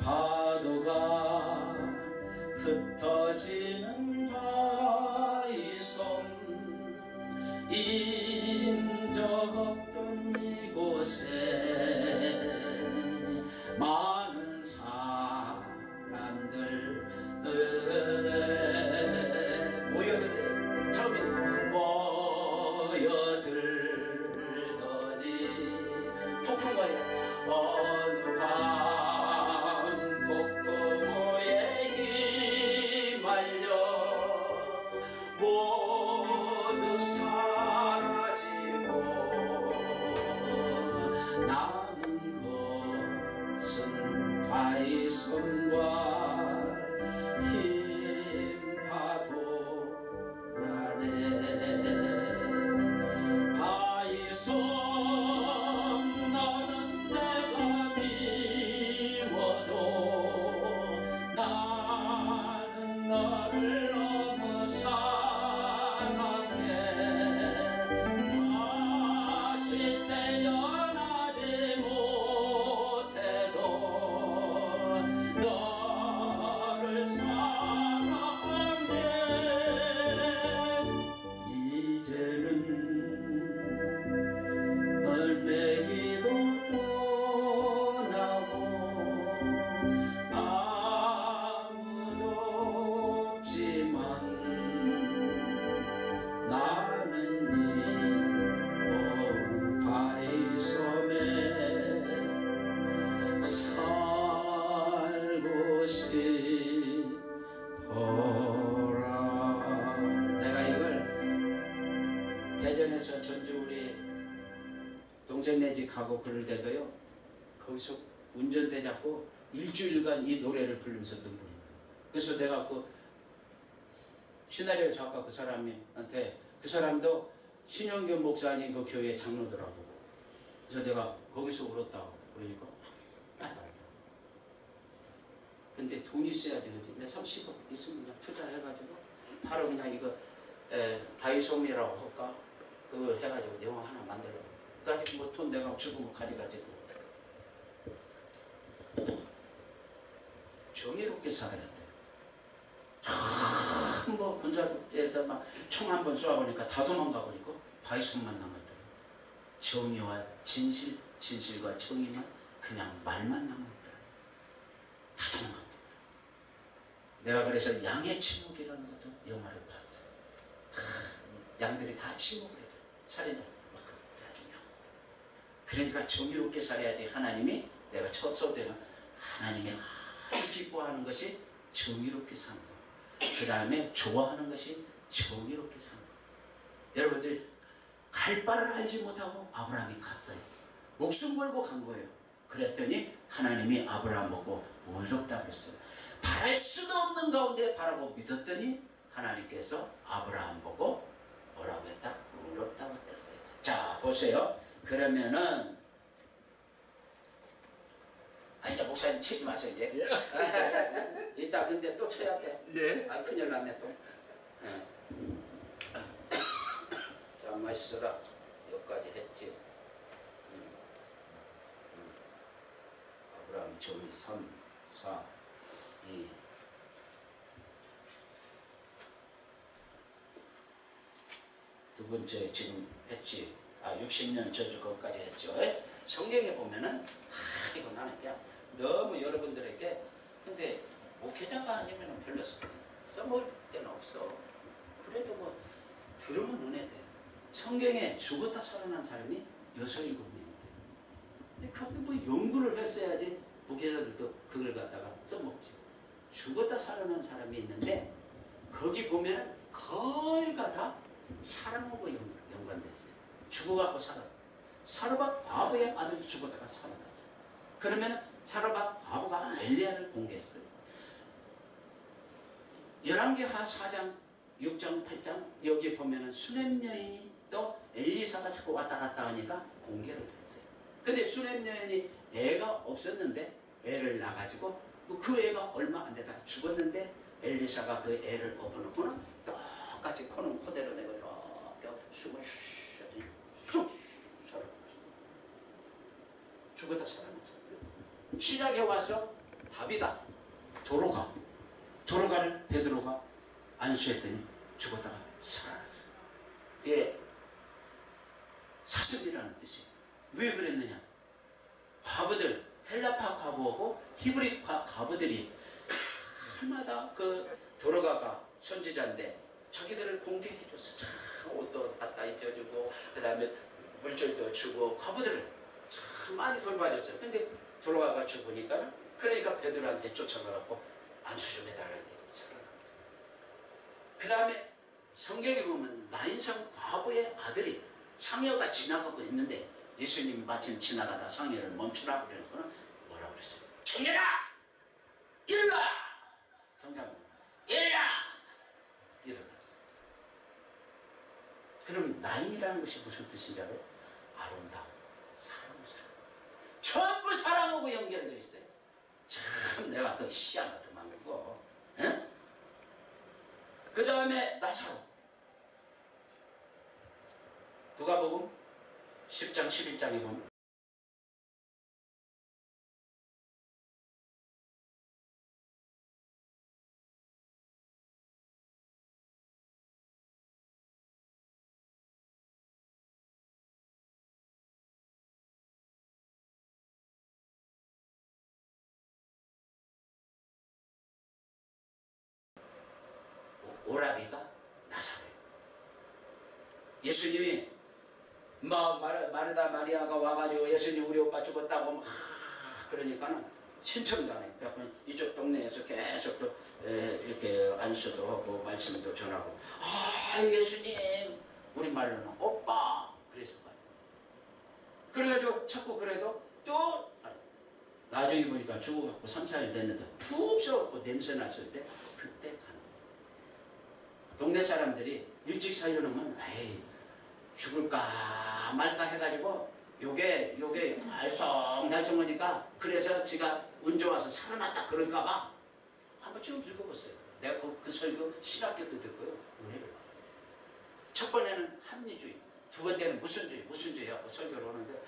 파도가 흩어지는 바위섬 인적 없던 이곳에 많은 대전에서 전주 우리 동생네 집 가고 그럴 때도요, 거기서 운전대 잡고 일주일간 이 노래를 부르면서 눈물이 나요. 그래서 내가 그 시나리오 작가 그 사람한테, 그 사람도 신영균 목사님 그 교회 장로더라고. 그래서 내가 거기서 울었다고 그러니까 근데 돈이 있어야지. 내 30억 있으면 그냥 투자해가지고 바로 그냥 이거 다이소미라고 할까? 그거 해가지고 영화 하나 만들려고. 그러니까 뭐 돈 내가 주고 가져가지도 못해. 정의롭게 살아야 돼. 뭐 군사국대에서 막 총 한 번 쏘아보니까 다 도망가 버리고 바이손만 남았더라. 정의와 진실, 진실과 정의만 그냥 말만 남았더라. 다 도망갑니다. 내가 그래서 양의 침묵이라는 것도 영화를 봤어요. 양들이 다 침묵을 해요. 살인자 막 그러니까 정의롭게 살아야지. 하나님이, 내가 첫 소대는 하나님이 아주 기뻐하는 것이 정의롭게 사는 것. 그 다음에 좋아하는 것이 정의롭게 사는 것. 여러분들이 갈 바를 알지 못하고 아브라함이 갔어요. 목숨 걸고 간 거예요. 그랬더니 하나님이 아브라함 보고 의롭다고 했어요. 바랄 수도 없는 가운데 바라고 믿었더니 하나님께서 아브라함 보고 뭐라고 했다? 의롭다고 했어요. 자, 보세요. 그러면은 이제 목사님 치지 마세요 이제. 이따 근데 또 쳐야 돼. 예. 큰일 났네 또. 자, 맛있어라. 여기까지 했지. 아브라함 정리 3, 4, 2. 두 번째 지금 했지. 60년 저주 것까지 했죠. 성경에 보면은 이거 나는 그냥 너무 여러분들에게, 근데 목회자가 아니면 별로 써먹을 데는 없어. 그래도 뭐 들으면 눈에 돼. 성경에 죽었다 살아난 사람이 6, 7명이 돼. 근데 그게 뭐 연구를 했어야지 목회자들도 그걸 갖다가 써먹지. 죽었다 살아난 사람이 있는데 거기 보면은 거의가 다 사람하고 연관됐어요. 죽어갖고 살아. 사르밧 과부의 아들이 죽었다가 살아났어요. 그러면 사르밧 과부가 엘리야를 공개했어요. 열왕기하 4장, 6장, 8장 여기 보면은 수넴 여인이 또 엘리사가 자꾸 왔다 갔다 하니까 공개를 했어요. 근데 수넴 여인이 애가 없었는데 애를 낳아가지고 그 애가 얼마 안 되다가 죽었는데 엘리사가 그 애를 엎어놓고는 똑같이 코는 그대로 내고 이렇게 숨을 쑥 살아. 죽었다 살아났어. 시작에 와서 답이다. 도로가를 베드로가 안수했더니 죽었다가 살아났어. 그게 사슴이라는 뜻이에요. 왜 그랬느냐? 과부들, 헬라파 과부하고 히브리파 과부들이 해마다 그 도로가가 선지자인데 자기들을 공개해줬어. 참 옷도 갖다 입혀주고 그 다음에 물질도 주고 과부들을 참 많이 돌봐줬어요. 근데 도로가가 죽으니까, 그러니까 베드로한테 쫓아가고 안수 좀 해달라는데 살아납니다. 그 다음에 성경에 보면 나인성 과부의 아들이 상여가 지나가고 있는데 예수님이 마침 지나가다 상여를 멈추라 그러니까 뭐라고 그랬어요? 청년아! 일어나! 경상도 일어나! 일어났어. 그럼 나인이라는 것이 무슨 뜻이냐고요? 아름다움, 사랑. 전부 사랑하고 연결되어 있어요. 참 내가 그 시야 같은 만들고. 그 다음에 나사로. 누가복음 10장 11장에 보면 오라비가 나사로예요. 예수님이 마르다 마리아가 와가지고 예수님 우리 오빠 죽었다고 막 그러니까는 신청도 안 해요. 그래서 이쪽 동네에서 계속 또 이렇게 안수도 하고 말씀도 전하고 예수님 우리 말로는 그래가지고 자꾸 그래도 또 나중에 보니까 죽어갖고 3, 4일 됐는데 푹 썩고 냄새 났을 때 그때 가는 거예요. 동네 사람들이 일찍 살려놓으면 에이 죽을까 말까 해가지고 요게 알쏭달쏭하니까 그래서 지가 운 좋아서 살아났다 그럴까봐 한번 쭉 읽어보세요. 내가 그 설교 신학교 때 듣고요. 은혜를 받았어요. 첫 번에는 합리주의, 두 번째는 무슨주의 하고 설교를 하는데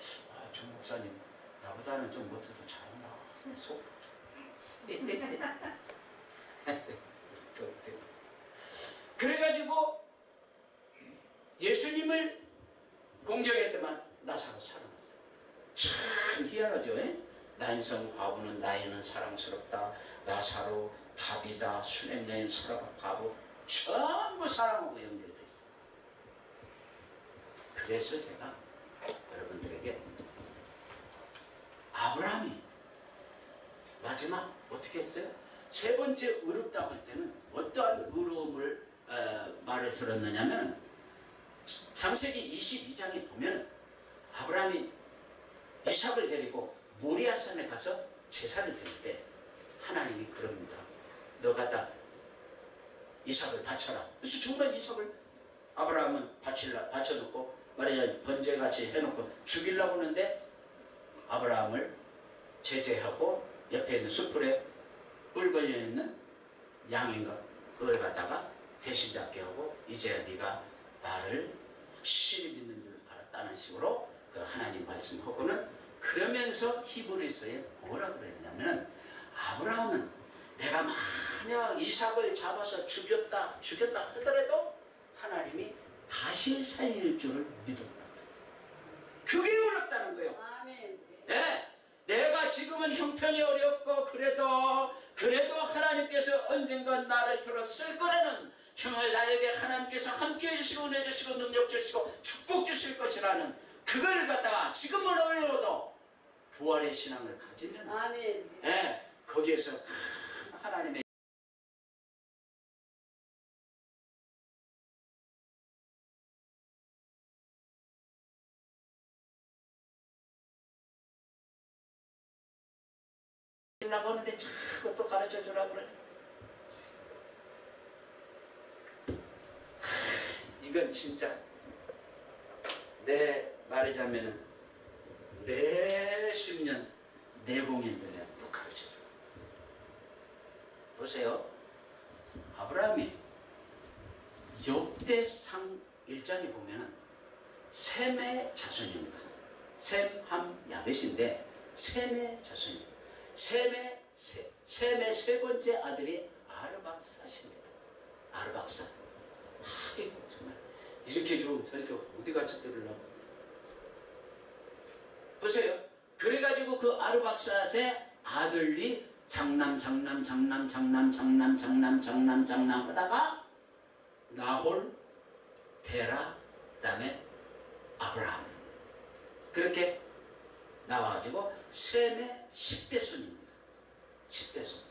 정 목사님 나보다는 좀 못해도 잘한다. 속. 그래가지고 예수님을 공경했더만 나사로 살아났어요. 참 희한하죠. 난성 과부는 나이는 사랑스럽다. 나사로 다비다. 수냄 여인 사랑 과부 전부 사랑하고 연결돼 있어요. 그래서 제가 여러분들에게 아브라함이 마지막 어떻게 했어요? 세 번째 의롭다고 할 때는 어떠한 의로움을 말을 들었느냐면 창세기 22장에 보면 아브라함이 이삭을 데리고 모리아산에 가서 제사를 드릴 때 하나님이 그럽니다. 너 갖다 이삭을 바쳐라. 그래서 정말 이삭을 아브라함은 바쳐놓고 말하자면 번제같이 해놓고 죽이려고 하는데 아브라함을 제재하고 옆에 있는 숯불에 뿔 걸려있는 양인가 그걸 갖다가 대신 잡게 하고 이제 네가 나를 확실히 믿는 줄 알았다는 식으로 그 하나님 말씀하고는 그러면서 히브리서에 뭐라 그랬냐면 아브라함은 내가 만약 이삭을 잡아서 죽였다 하더라도 하나님이 다시 살릴 줄을 믿었다 그랬어요. 그게 어렵다는 거예요. 아멘. 네, 내가 지금은 형편이 어렵고 그래도 하나님께서 언젠가 나를 들어 쓸 거라는 형을 나에게 하나님께서 함께 해주시고 은혜 주시고 능력 주시고 축복 주실 것이라는 그걸 갖다가 지금은 어려워도 부활의 신앙을 가지면 아멘. 네, 거기에서 하나님의 라고 하는데 자꾸 또 가르쳐 주라고 그래. 이건 진짜 내 말하자면은 몇십 년 내공인들이 또 가르쳐 줘. 보세요. 아브라함이 역대상 1장에 보면은 셈의 자손입니다. 셈, 함, 야벳인데 셈의 자손입니다. 셈의 세 번째 아들이 아르박사십니다. 아르박사. 아이고 정말 이렇게 좋은 설교 어디 가서 들으려고. 보세요. 그래가지고 그 아르박사의 아들이 장남 하다가 나홀, 데라, 그 다음에 아브라함 그렇게 나와가지고 셈의 10대손입니다. 10대손.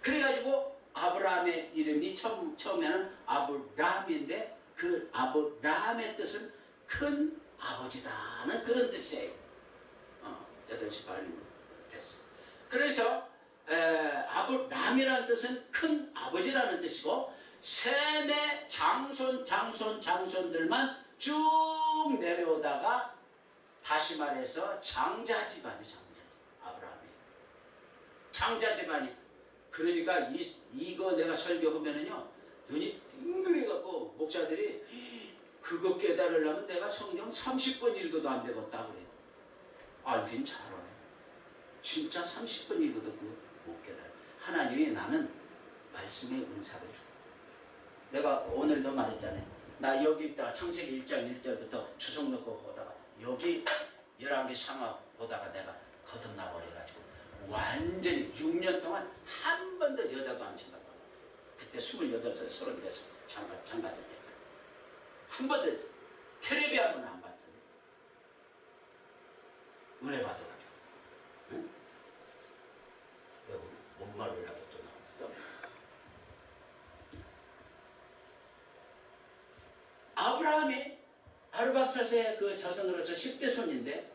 그래가지고 아브라함의 이름이 처음에는 아브라함인데 그 아브라함의 뜻은 큰 아버지다는 그런 뜻이에요. 8시 반이 됐어. 그래서 아브라함이라는 뜻은 큰 아버지라는 뜻이고 셈의 장손들만 쭉 내려오다가 다시 말해서 장자 집안이 아브라함이 장자 집안이. 그러니까 이거 내가 설교하면은요 눈이 띵그래갖고 목사들이 그거 깨달으려면 내가 성경 30번 읽어도 안 되겠다 그래요. 알긴 잘하네. 진짜 30번 읽어도 그거 못 깨달아. 하나님이 나는 말씀의 은사를 주셨어. 내가 오늘도 말했잖아요. 나 여기 있다가 창세기 1장 1절부터 주석 넣고 보다가 여기 11개 상하 보다가 내가 거듭나 버려가지고 완전히 6년 동안 한 번도 여자도 안 친다고 알았어요. 그때 28살 30에서 장가들 때까지 한 번도 텔레비 한 번은 안 봤어요. 은혜 받아가지고. 응? 여기 뭔 말을 하도 또 나왔어. 아브라함이 아르박사스의 그 자손으로서 10대 손인데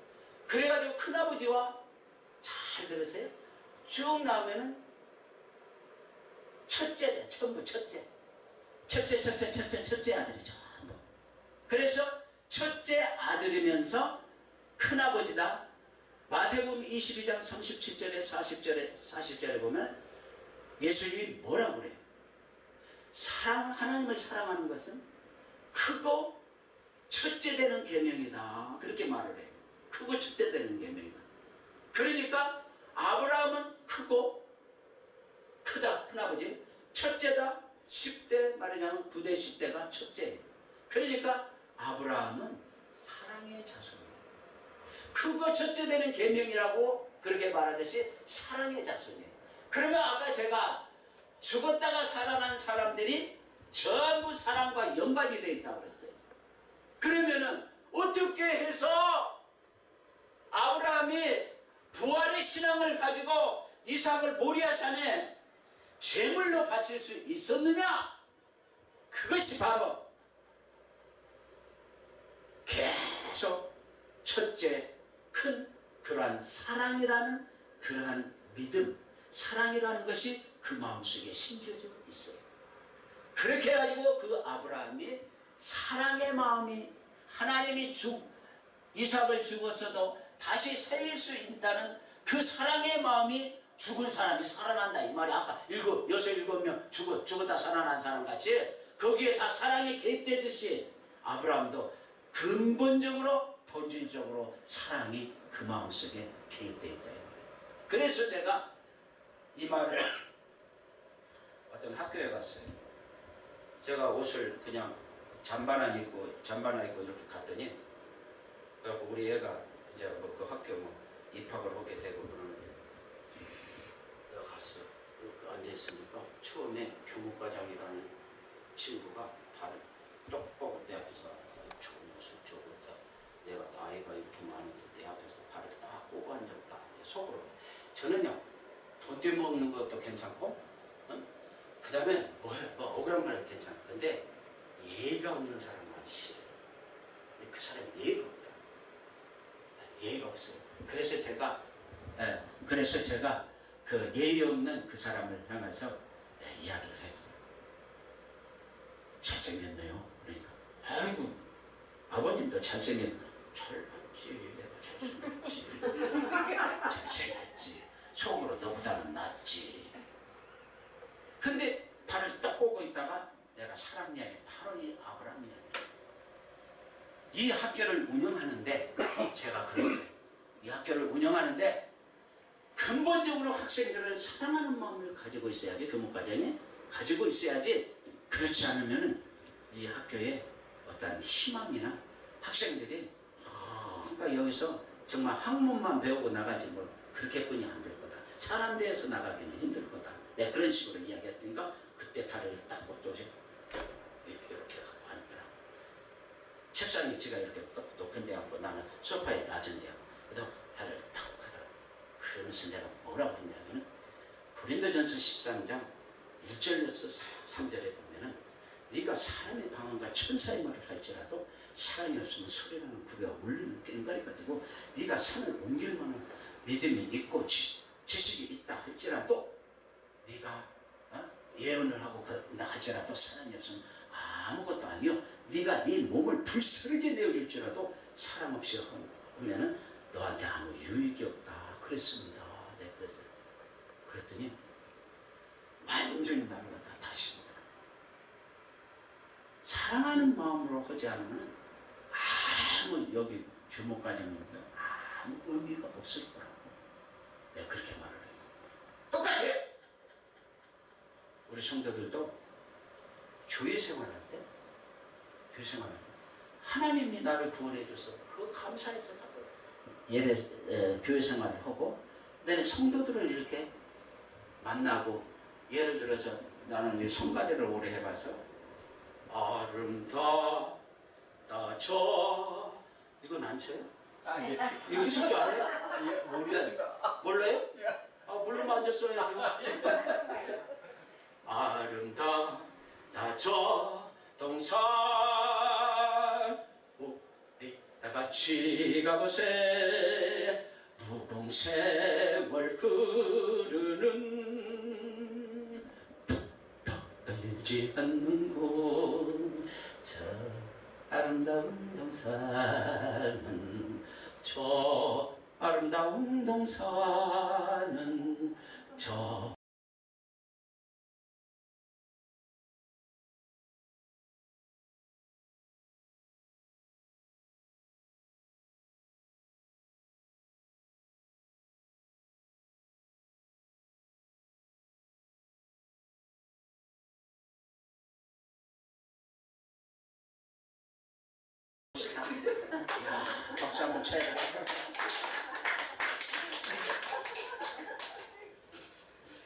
그래가지고 큰아버지와 잘 들으세요. 쭉 나오면은 첫째래. 전부 첫째. 첫째 아들이 전부. 그래서 첫째 아들이면서 큰아버지다. 마태복음 22장 37절에 40절에 보면 예수님이 뭐라고 그래요? 하나님을 사랑하는 것은 크고 첫째 되는 계명이다. 그렇게 말을 해요. 크고 첫째 되는 계명이다. 그러니까 아브라함은 크다. 큰아버지. 첫째다. 10대 말하자면 9대 10대가 첫째예요. 그러니까 아브라함은 사랑의 자손이에요. 크고 첫째 되는 계명이라고 그렇게 말하듯이 사랑의 자손이에요. 그러면 아까 제가 죽었다가 살아난 사람들이 전부 사랑과 연관이 되어 있다고 그랬어요. 그러면은 어떻게 해서 아브라함이 부활의 신앙을 가지고 이삭을 모리아산에 제물로 바칠 수 있었느냐? 그것이 바로 계속 첫째 큰 그러한 사랑이라는 그러한 믿음, 사랑이라는 것이 그 마음속에 심겨져 있어요. 그렇게 해가지고 그 아브라함이 사랑의 마음이 하나님이 이삭을 죽었어도 다시 살릴 수 있다는 그 사랑의 마음이 죽은 사람이 살아난다 이 말이 아까 7명 죽었다 살아난 사람 같이 거기에 다 사랑이 개입되듯이 아브라함도 근본적으로 본질적으로 사랑이 그 마음속에 개입되어 있다 이 말이에요. 그래서 제가 이 말을 어떤 학교에 갔어요. 제가 옷을 그냥 잠바나 입고 이렇게 갔더니 그래갖고 우리 애가 이제 뭐 그 학교 입학을 하게 되고 그러는데 내가 갔어. 앉아있으니까 처음에 교무과장이라는 친구가 발을 똑 뻗고 내 앞에서 좋은 모습 저거 내가 나이가 이렇게 많은데 내 앞에서 발을 딱 꼬고 앉았다. 속으로 저는요 돈 떼먹는 것도 괜찮고 그 다음에 뭐 억울한 말 괜찮아. 근데 예의가 없는 사람은 싫어요. 근데 그 사람이 예의가 없다. 예의가 없어요. 그래서 제가 그 예의 없는 그 사람을 향해서 이야기를 했어요. 잘생겼네요. 그러니까 아이고 아버님도 잘생겼지. 내가 잘생겼지. 속으로 너보다는 낫지. 근데 발을 딱 꼬고 있다가 내가 사람 이야기 바로 이 아브라함 이야기 했어요. 이 학교를 운영하는데 제가 그랬어요. 이 학교를 운영하는데 근본적으로 학생들을 사랑하는 마음을 가지고 있어야지 교무과장이 가지고 있어야지 그렇지 않으면 이 학교에 어떤 희망이나 학생들이 그러니까 여기서 정말 학문만 배우고 나가지 뭐 그렇게뿐이 안 될 거다. 사람 대해서 나가기는 힘들 거다. 내가 그런 식으로 이야기했으니까 그때 다리를 딱 뻗어서 이렇게 갖고 앉더라고. 책상 위치가 이렇게 높은 데 앉고 나는 소파에 낮은 데 앉고 그래서 다리를 딱 하더라고. 그러면서 내가 뭐라고 했냐면은 고린도전서 13장 1절에서 3절에 보면은 네가 사람의 방언과 천사의 말을 할지라도 사랑이 없으면 소리나는 구리와 울리는 꽹과리가 되고 네가 산을 옮길 만한 믿음이 있고 지식이 있다 할지라도 네가 예언을 하고 그런다 할지라도 사랑이 없으면 아무것도 아니요. 네가 네 몸을 불사르게 내어줄지라도 사랑 없이 하면은 너한테 아무 유익이 없다. 그랬습니다. 네, 그랬어요. 그랬더니 완전히 나를 갖다 다시 보더라. 사랑하는 마음으로 하지 않으면 아무 여기 교목과정인데 아무 의미가 없을 거라고 내가 그렇게 말을 했어. 똑같아요. 우리 성도들도 교회 생활할 때 하나님이 나를 구원해 줘서 그 감사해서 가서 교회 생활을 하고 내가 성도들을 이렇게 만나고 예를 들어서 나는 이 성가대를 오래 해봐서 아름다워 쳐 이건 안 쳐요? 예. 이거 칠 줄 알아요? 예, 모르겠습니다. 몰라요? 예. 물론 앉아 써야죠. 아름다워 저 동산 우리 다 같이 가보세 세월 흐르는 떨지 않는 곳, 저 아름다운 동산은, 저 아름다운 동산은, 저 야, 박수 한번 쳐야 돼.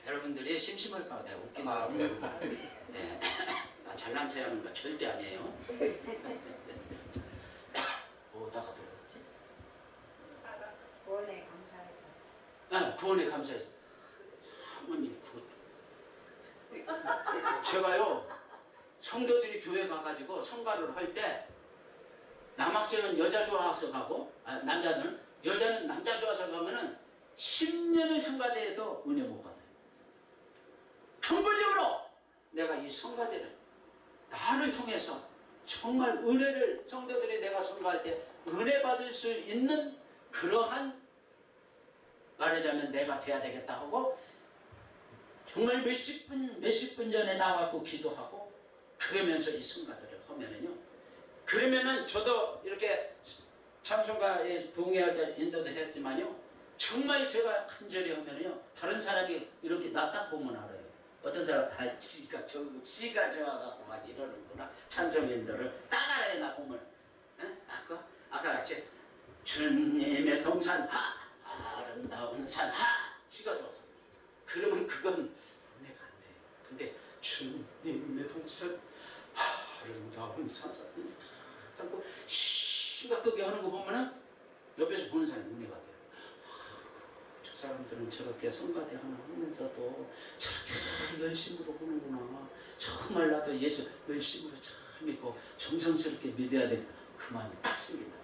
여러분들이 심심할까 봐 내가 웃기더라고. 네. 잘난 체 하는 거 절대 아니에요. 뭐다가 들었지? 구원에 감사해서. 아, 구원에 감사해서. 사모님 제가요, 성도들이 교회 가가지고 성가를 할 때 남학생은 여자 좋아서 가고, 남자는, 여자는 남자 좋아서 가면은 10년을 성가대에도 은혜 못 받아요. 근본적으로 내가 이 성가대를 나를 통해서 정말 은혜를, 성도들이 내가 성가할 때 은혜 받을 수 있는 그러한, 말하자면 내가 돼야 되겠다 하고, 정말 몇십 분 전에 나와갖고 기도하고, 그러면서 이 성가들을 하면은요, 그러면은 저도 이렇게 참성가에 부흥회할 때 인도도 했지만요, 정말 제가 간절히 하면은요, 다른 사람이 이렇게 나 딱 보면 알아요. 어떤 사람, 지가 좋아갖고 막 이러는구나. 찬송인도를 딱 알아요, 나 보면. 아까 같이 주님의 동산 아름다운 산 지가 좋아서. 그러면 그건 은혜가 안 돼요. 근데 주님의 동산 아름다운 산 자꾸 심각하게 하는 거 보면은 옆에서 보는 사람이 은혜가 돼요. 저 사람들은 저렇게 성가대 하나 하면서도 저렇게 열심으로 하는구나. 정말 나도 예수 열심으로 참 믿고 정성스럽게 믿어야 되겠다. 그 마음이 딱 생긴다.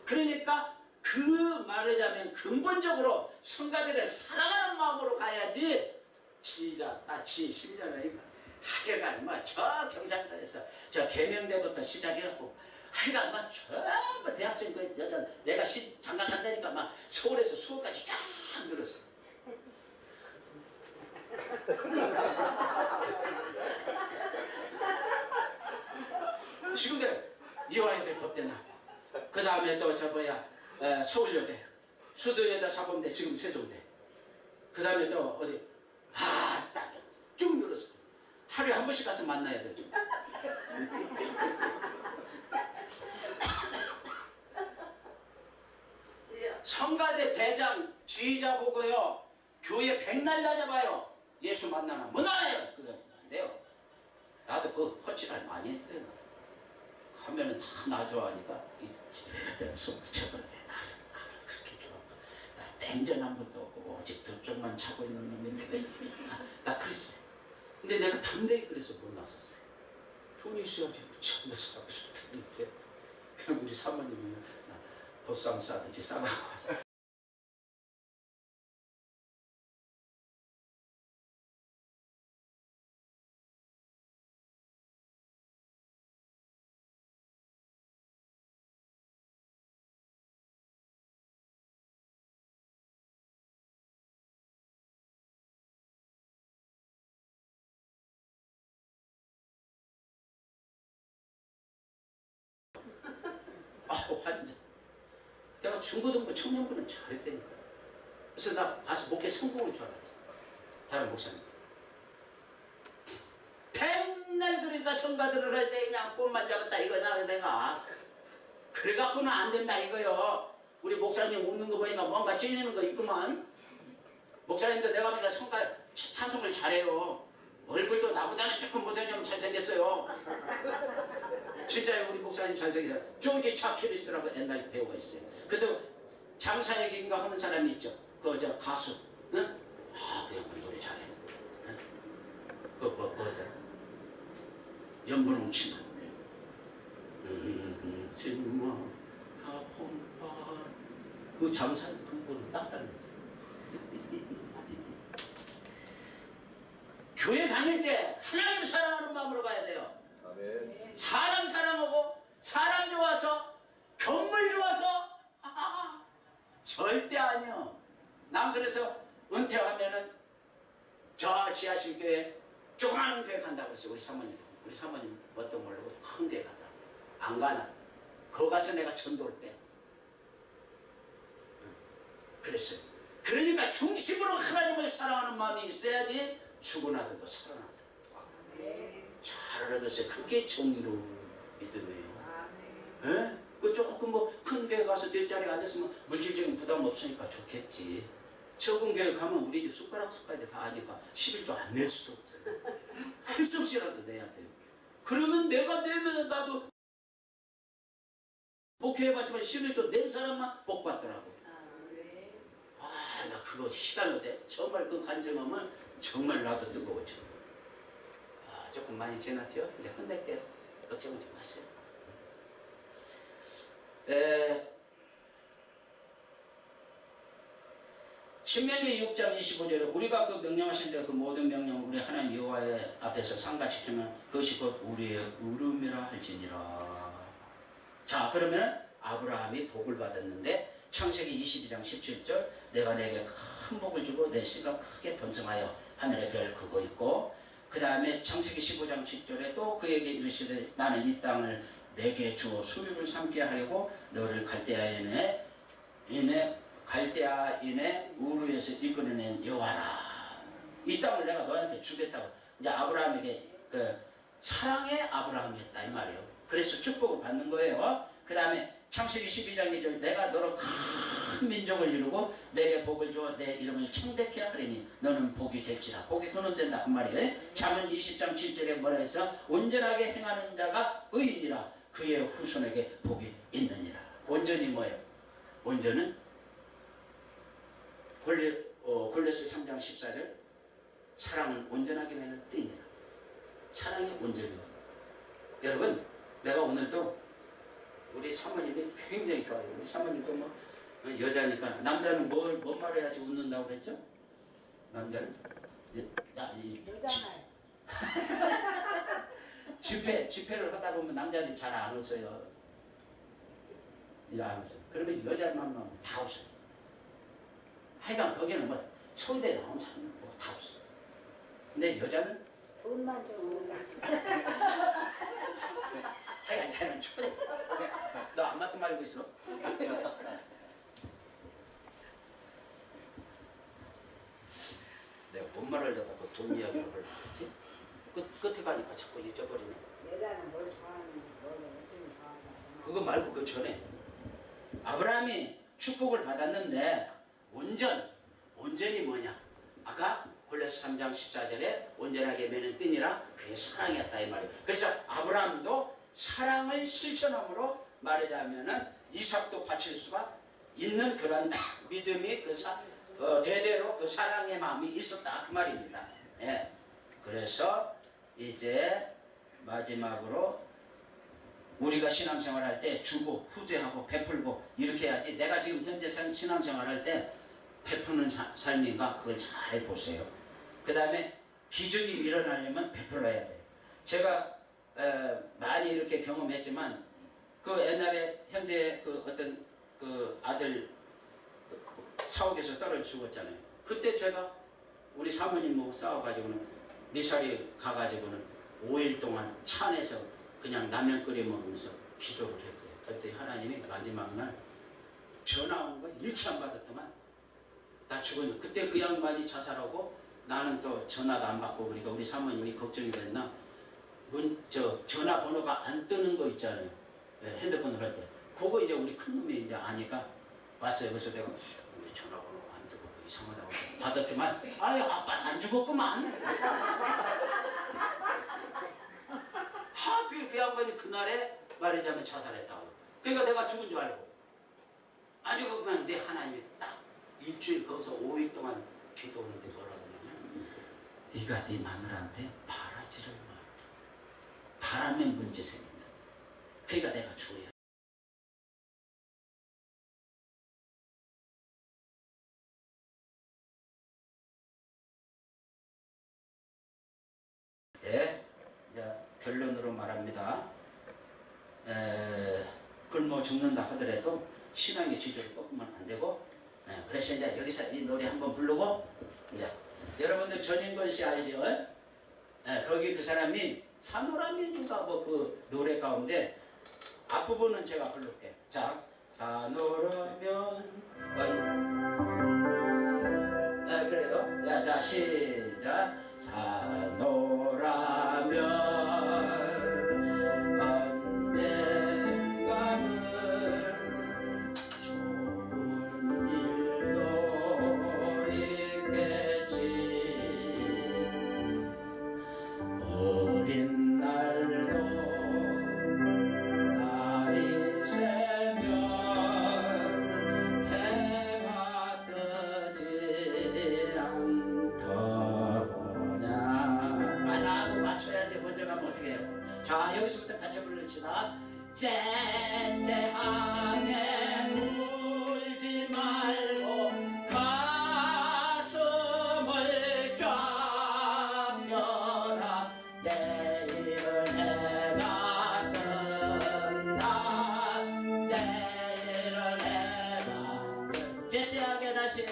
그러니까 그 말하자면 근본적으로 성가대를 사랑하는 마음으로 가야지. 시작, 지 10년을 하여간 저 경상도에서 저 계명대부터 시작해갖고 하여간 전부 대학생 그 여자 내가 장가 간다니까 막 서울에서 수원까지 쫙 늘었어. 지금도 이화여대 법대 나고, 그 다음에 또 저 서울여대, 수도여자 사범대, 지금 세종대, 그 다음에 또 어디 딱 쭉 늘었어. 하루에 한 번씩 가서 만나야 되죠. 성가대 대장 지휘자 보고요, 교회 백날 다녀봐요. 예수 만나나 못 나와요. 그거 안 돼요. 나도 그 허치를 많이 했어요. 가면은 다 나 좋아하니까 내가 속을 쳐버려야 나를 그렇게 좋아하고, 나 땡전 한 번도 없고 오직 두 쪽만 차고 있는 놈이 내가 있으니까 나 그랬어요. 근데 내가 담대히 그래서 못 나섰어요. 돈이 있어야지. 전부 사람 무슨 돈이 있어야 돼. 그럼 우리 사모님이 보쌈 싸듯이 싸가고 와서 완전 내가 중고등부 청년부는 잘했다니까. 그래서 나 가서 목회 성공할 줄 알았지. 다른 목사님 백날 그러니까 성가들을 할 때 그냥 꼴만 잡았다 이거다. 내가 그래갖고는 안 된다 이거요. 우리 목사님 웃는 거 보니까 뭔가 찔리는 거 있구만. 목사님도 내가 보니까 찬송을 잘해요. 얼굴도 나보다는 조금 못하냐면 잘생겼어요. 진짜요. 우리 목사님 잘생겼어요. 조지 차키리스라고 옛날 배우가 있어요. 그래도 장사역인가 하는 사람이 있죠. 그 저 가수. 응? 그 양반 노래 잘해. 응? 뭐더라? 연분홍 치마. 치마 가봄바. 그 장사 그거는 딱 따르겠어요. 갈 때 하나님 사랑하는 마음으로 가야 돼요. 아멘. 사람 사랑하고 사람 좋아서 건물 좋아서 절대 아니요. 난 그래서 은퇴하면은 저 지하실교회 조그마한 교회 간다고 그랬어요. 우리 사모님 어떤 모르고 큰 교회 가자. 안 가나. 거기 가서 내가 전도를 때 그랬어요. 그러니까 중심으로 하나님을 사랑하는 마음이 있어야지 죽어나도 살아난다. 잘 알아두세요. 그게 정의로운 믿음이에요. 예? 그 조금 뭐 큰 교회 가서 뒷자리에 앉았으면 물질적인 부담 없으니까 좋겠지. 적은 교회 가면 우리 집 숟가락까지 다 하니까 11조 안 낼 수도 없어요. 할 수 없이라도 내야 돼요. 그러면 내가 내면 나도 목회해봤지만 11조 낸 사람만 복 받더라고. 나 그거 시간로 돼. 정말 그 간증함을 정말 나도 뜨거워져. 조금 많이 지났죠? 이제 끝낼게요. 걱정하지 마세요. 신명기 6장 25절에 우리가 그 명령하신 데 그 모든 명령 우리 하나님 여호와의 앞에서 상가지키면 그것이 곧 우리의 의름이라 할지니라. 자, 그러면 아브라함이 복을 받았는데 창세기 22장 17절 내가 내게 큰 복을 주고 내 씨가 크게 번성하여 하늘의 별 그거 있고, 그 다음에 창세기 15장 10절에 또 그에게 이르시되 나는 이 땅을 내게 주어 소유를 삼게 하려고 너를 갈대아인의 우르에서 이끌어낸 여호와라. 이 땅을 내가 너한테 주겠다고. 이제 아브라함에게 그 사랑의 아브라함이었다 이 말이에요. 그래서 축복을 받는 거예요. 그 다음에 창세기 12장 2절 내가 너로 큰 민족을 이루고 내게 복을 주어 내 이름을 청대케 하리니 너는 복이 될지라. 복이 근원된다 그 말이에요. 잠언 20장 7절에 뭐라 해서 온전하게 행하는 자가 의인이라 그의 후손에게 복이 있느니라. 온전이 뭐예요? 온전은 골로새 3장 14절 사랑은 온전하게 되는 띠니라. 사랑이 온전해요. 여러분, 내가 오늘도 우리 사모님이 굉장히 좋아요. 우리 사모님도 뭐 여자니까 남자는 뭔 말을 해야지 웃는다고 그랬죠? 남자는 여자말 집회를 하다 보면 남자들이 잘 안 웃어요. 이러면서. 그러면 여자만 보면 다 웃어요. 하여간 거기는 뭐 서울대 나온 사람이 뭐 다 웃어요. 근데 여자는 돈만 좀 하여간 걔는 초대. 너 안 맞든 말고 있어. 내가 뭔 말을 하다가 돈 이야기를 하려고 했지? 끝에 가니까 자꾸 잊어버리네. 여자는 뭘 좋아하는지 뭘 어쩌면 좋아하는지 그거 말고 그 전에 아브라함이 축복을 받았는데 온전이 뭐냐? 아까 골로새 3장 14절에 온전하게 매는 띠니라 그게 사랑이었다 이 말이에요. 그래서 아브라함도 사랑을 실천함으로 말하자면은 이삭도 바칠 수가 있는 그런 믿음이 대대로 그 사랑의 마음이 있었다 그 말입니다. 예. 그래서 이제 마지막으로 우리가 신앙생활 할 때 주고 후대하고 베풀고 이렇게 해야지. 내가 지금 현재 신앙생활 할 때 베푸는 삶인가 그걸 잘 보세요. 그 다음에 기적이 일어나려면 베풀어야 돼요. 제가 많이 이렇게 경험했지만 그 옛날에 현대에 그 어떤 그 아들 사옥에서 떨어져 죽었잖아요. 그때 제가 우리 사모님하고 싸워가지고는 미사리 가가지고는 5일 동안 차 안에서 그냥 라면 끓여 먹으면서 기도를 했어요. 그래서 하나님이 마지막 날 전화 온 거 일치 안 받았더만 나 죽었는데 그때 그 양반이 자살하고 나는 또 전화도 안 받고 그러니까 우리 사모님이 걱정이 됐나 전화번호가 안 뜨는 거 있잖아요. 핸드폰을 할 때 그거 이제 우리 큰놈이 이제 아니까 왔어요. 그래서 내가 왜 전화번호가 안 뜨고 이상하다고 받았더만 아유 아빠 안 죽었구만. 하필 그 양반이 그날에 말하자면 자살했다고. 그러니까 내가 죽은 줄 알고 안 죽었구만. 내 하나님이 딱 일주일 거기서 5일 동안 기도하는데 뭐라 그러냐면 네가 네 마누라한테 바라지를 마. 바라면 문제 생긴다. 그러니까 내가 죽어야 결론으로 말합니다. 굶어 죽는다 하더라도 신앙의 지조를 꺾으면 안 되고, 그래서 이제 여기서 이 노래 한번 부르고, 이제 여러분들 전인권 씨 알죠? 거기 그 사람이 산호라면인가 뭐 그 노래 가운데 앞부분은 제가 부를게요. 자, 산호라면 그래요. 자, 시작. 산호라면 언젠가는 좋은 일도 있겠지. 어린 날도 날이 새면 해가 뜨지 않더냐. 나하고 맞춰야 돼. 먼저 가면 어떻게 해요? 자, 여기서부터 같이 부릅시다. 쨍쨍하게 울지 말고 가슴을 쫙 펴라. 내일은 해가 뜬다. 내일은 해가 뜬다. 쨍쨍하게 다시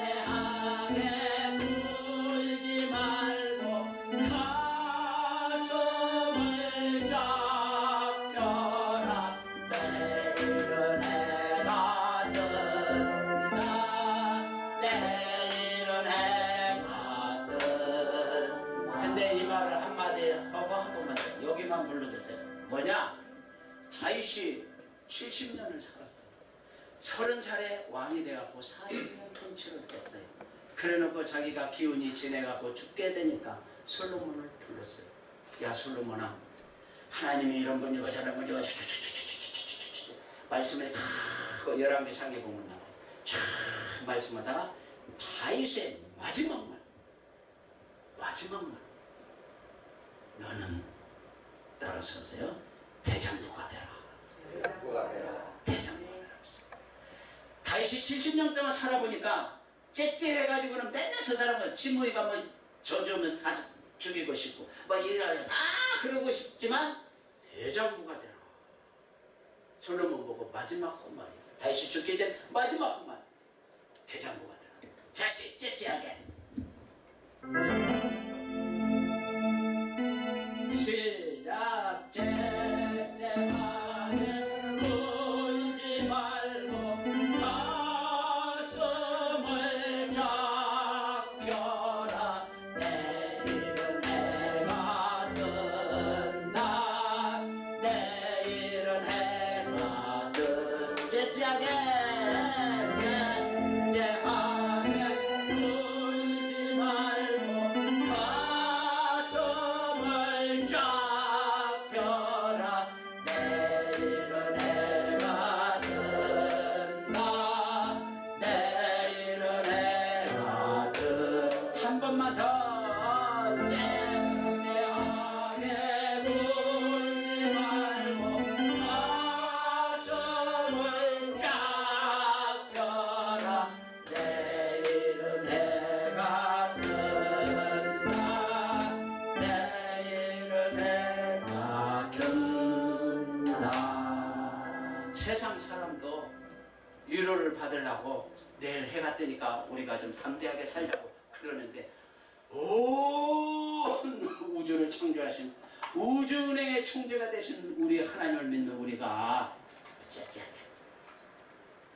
쨍쨍하게 울지 말고 가슴을 쫙 펴라. 내일은 해가 뜬다. 내일은 해가 뜬다. 근데 이 말을 한마디 하고 한 번만 더. 여기만 불러줬어요. 뭐냐? 다윗이 70년을 살았어요. 30살에 왕이 돼갖고 40년 통치를 했어요. 그래놓고 자기가 기운이 지내갖고 죽게 되니까 솔로몬을 불렀어요. 야 솔로몬아, 하나님이 이런 분이고 저런 분이고 말씀을 다 열왕기상에 보면 나와요. 쫙 말씀하다가 다윗의 마지막 말, 너는 따라섰어요. 대장부가 되라. 대장부가 되라. 다윗이 70년 동안 살아보니까 째째해가지고는 맨날 저 사람은 진무이가 뭐 저주면 가서 죽이고 싶고 뭐 일하려 다 그러고 싶지만 대장부가 되라. 솔로몬 보고 마지막 한 말이야. 다윗이 죽기 전 마지막 한 말. 대장부가 되라. 자식 째째하게. 시작. 째째하게 울지 말고 가슴을 쫙 펴라. 내일은 해가 뜬다. 내일은 해가 뜬다. 째째하게 울지 말고 가슴을 쫙 펴라. 내일은 해가 뜬다. 내일은 해가 뜬다. 한 번만 더. 쨍쨍하게 울지 말고 가슴을 쫙 펴라. 내일은 해가 뜬다. 내일은 해가 뜬다. 세상 사람도 위로를 받으려고 내일 해가 뜨니까 우리가 좀 담대하게 살자고 그러는데, 온 우주를 창조하신 우주은행의 총재가 되신 우리 하나님을 믿는 우리가 째째하게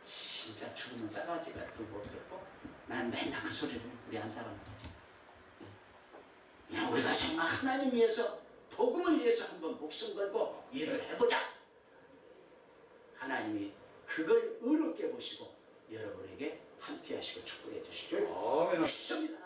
진짜 죽으면 싸가지가 또 못 들고, 난 맨날 그 소리를 우리 한 사람 그냥 우리가 정말 하나님 위해서 복음을 위해서 한번 목숨 걸고 일을 해보자. 하나님이 그걸 의롭게 보시고 여러분에게 함께 하시고 축복해 주시길 믿습니다.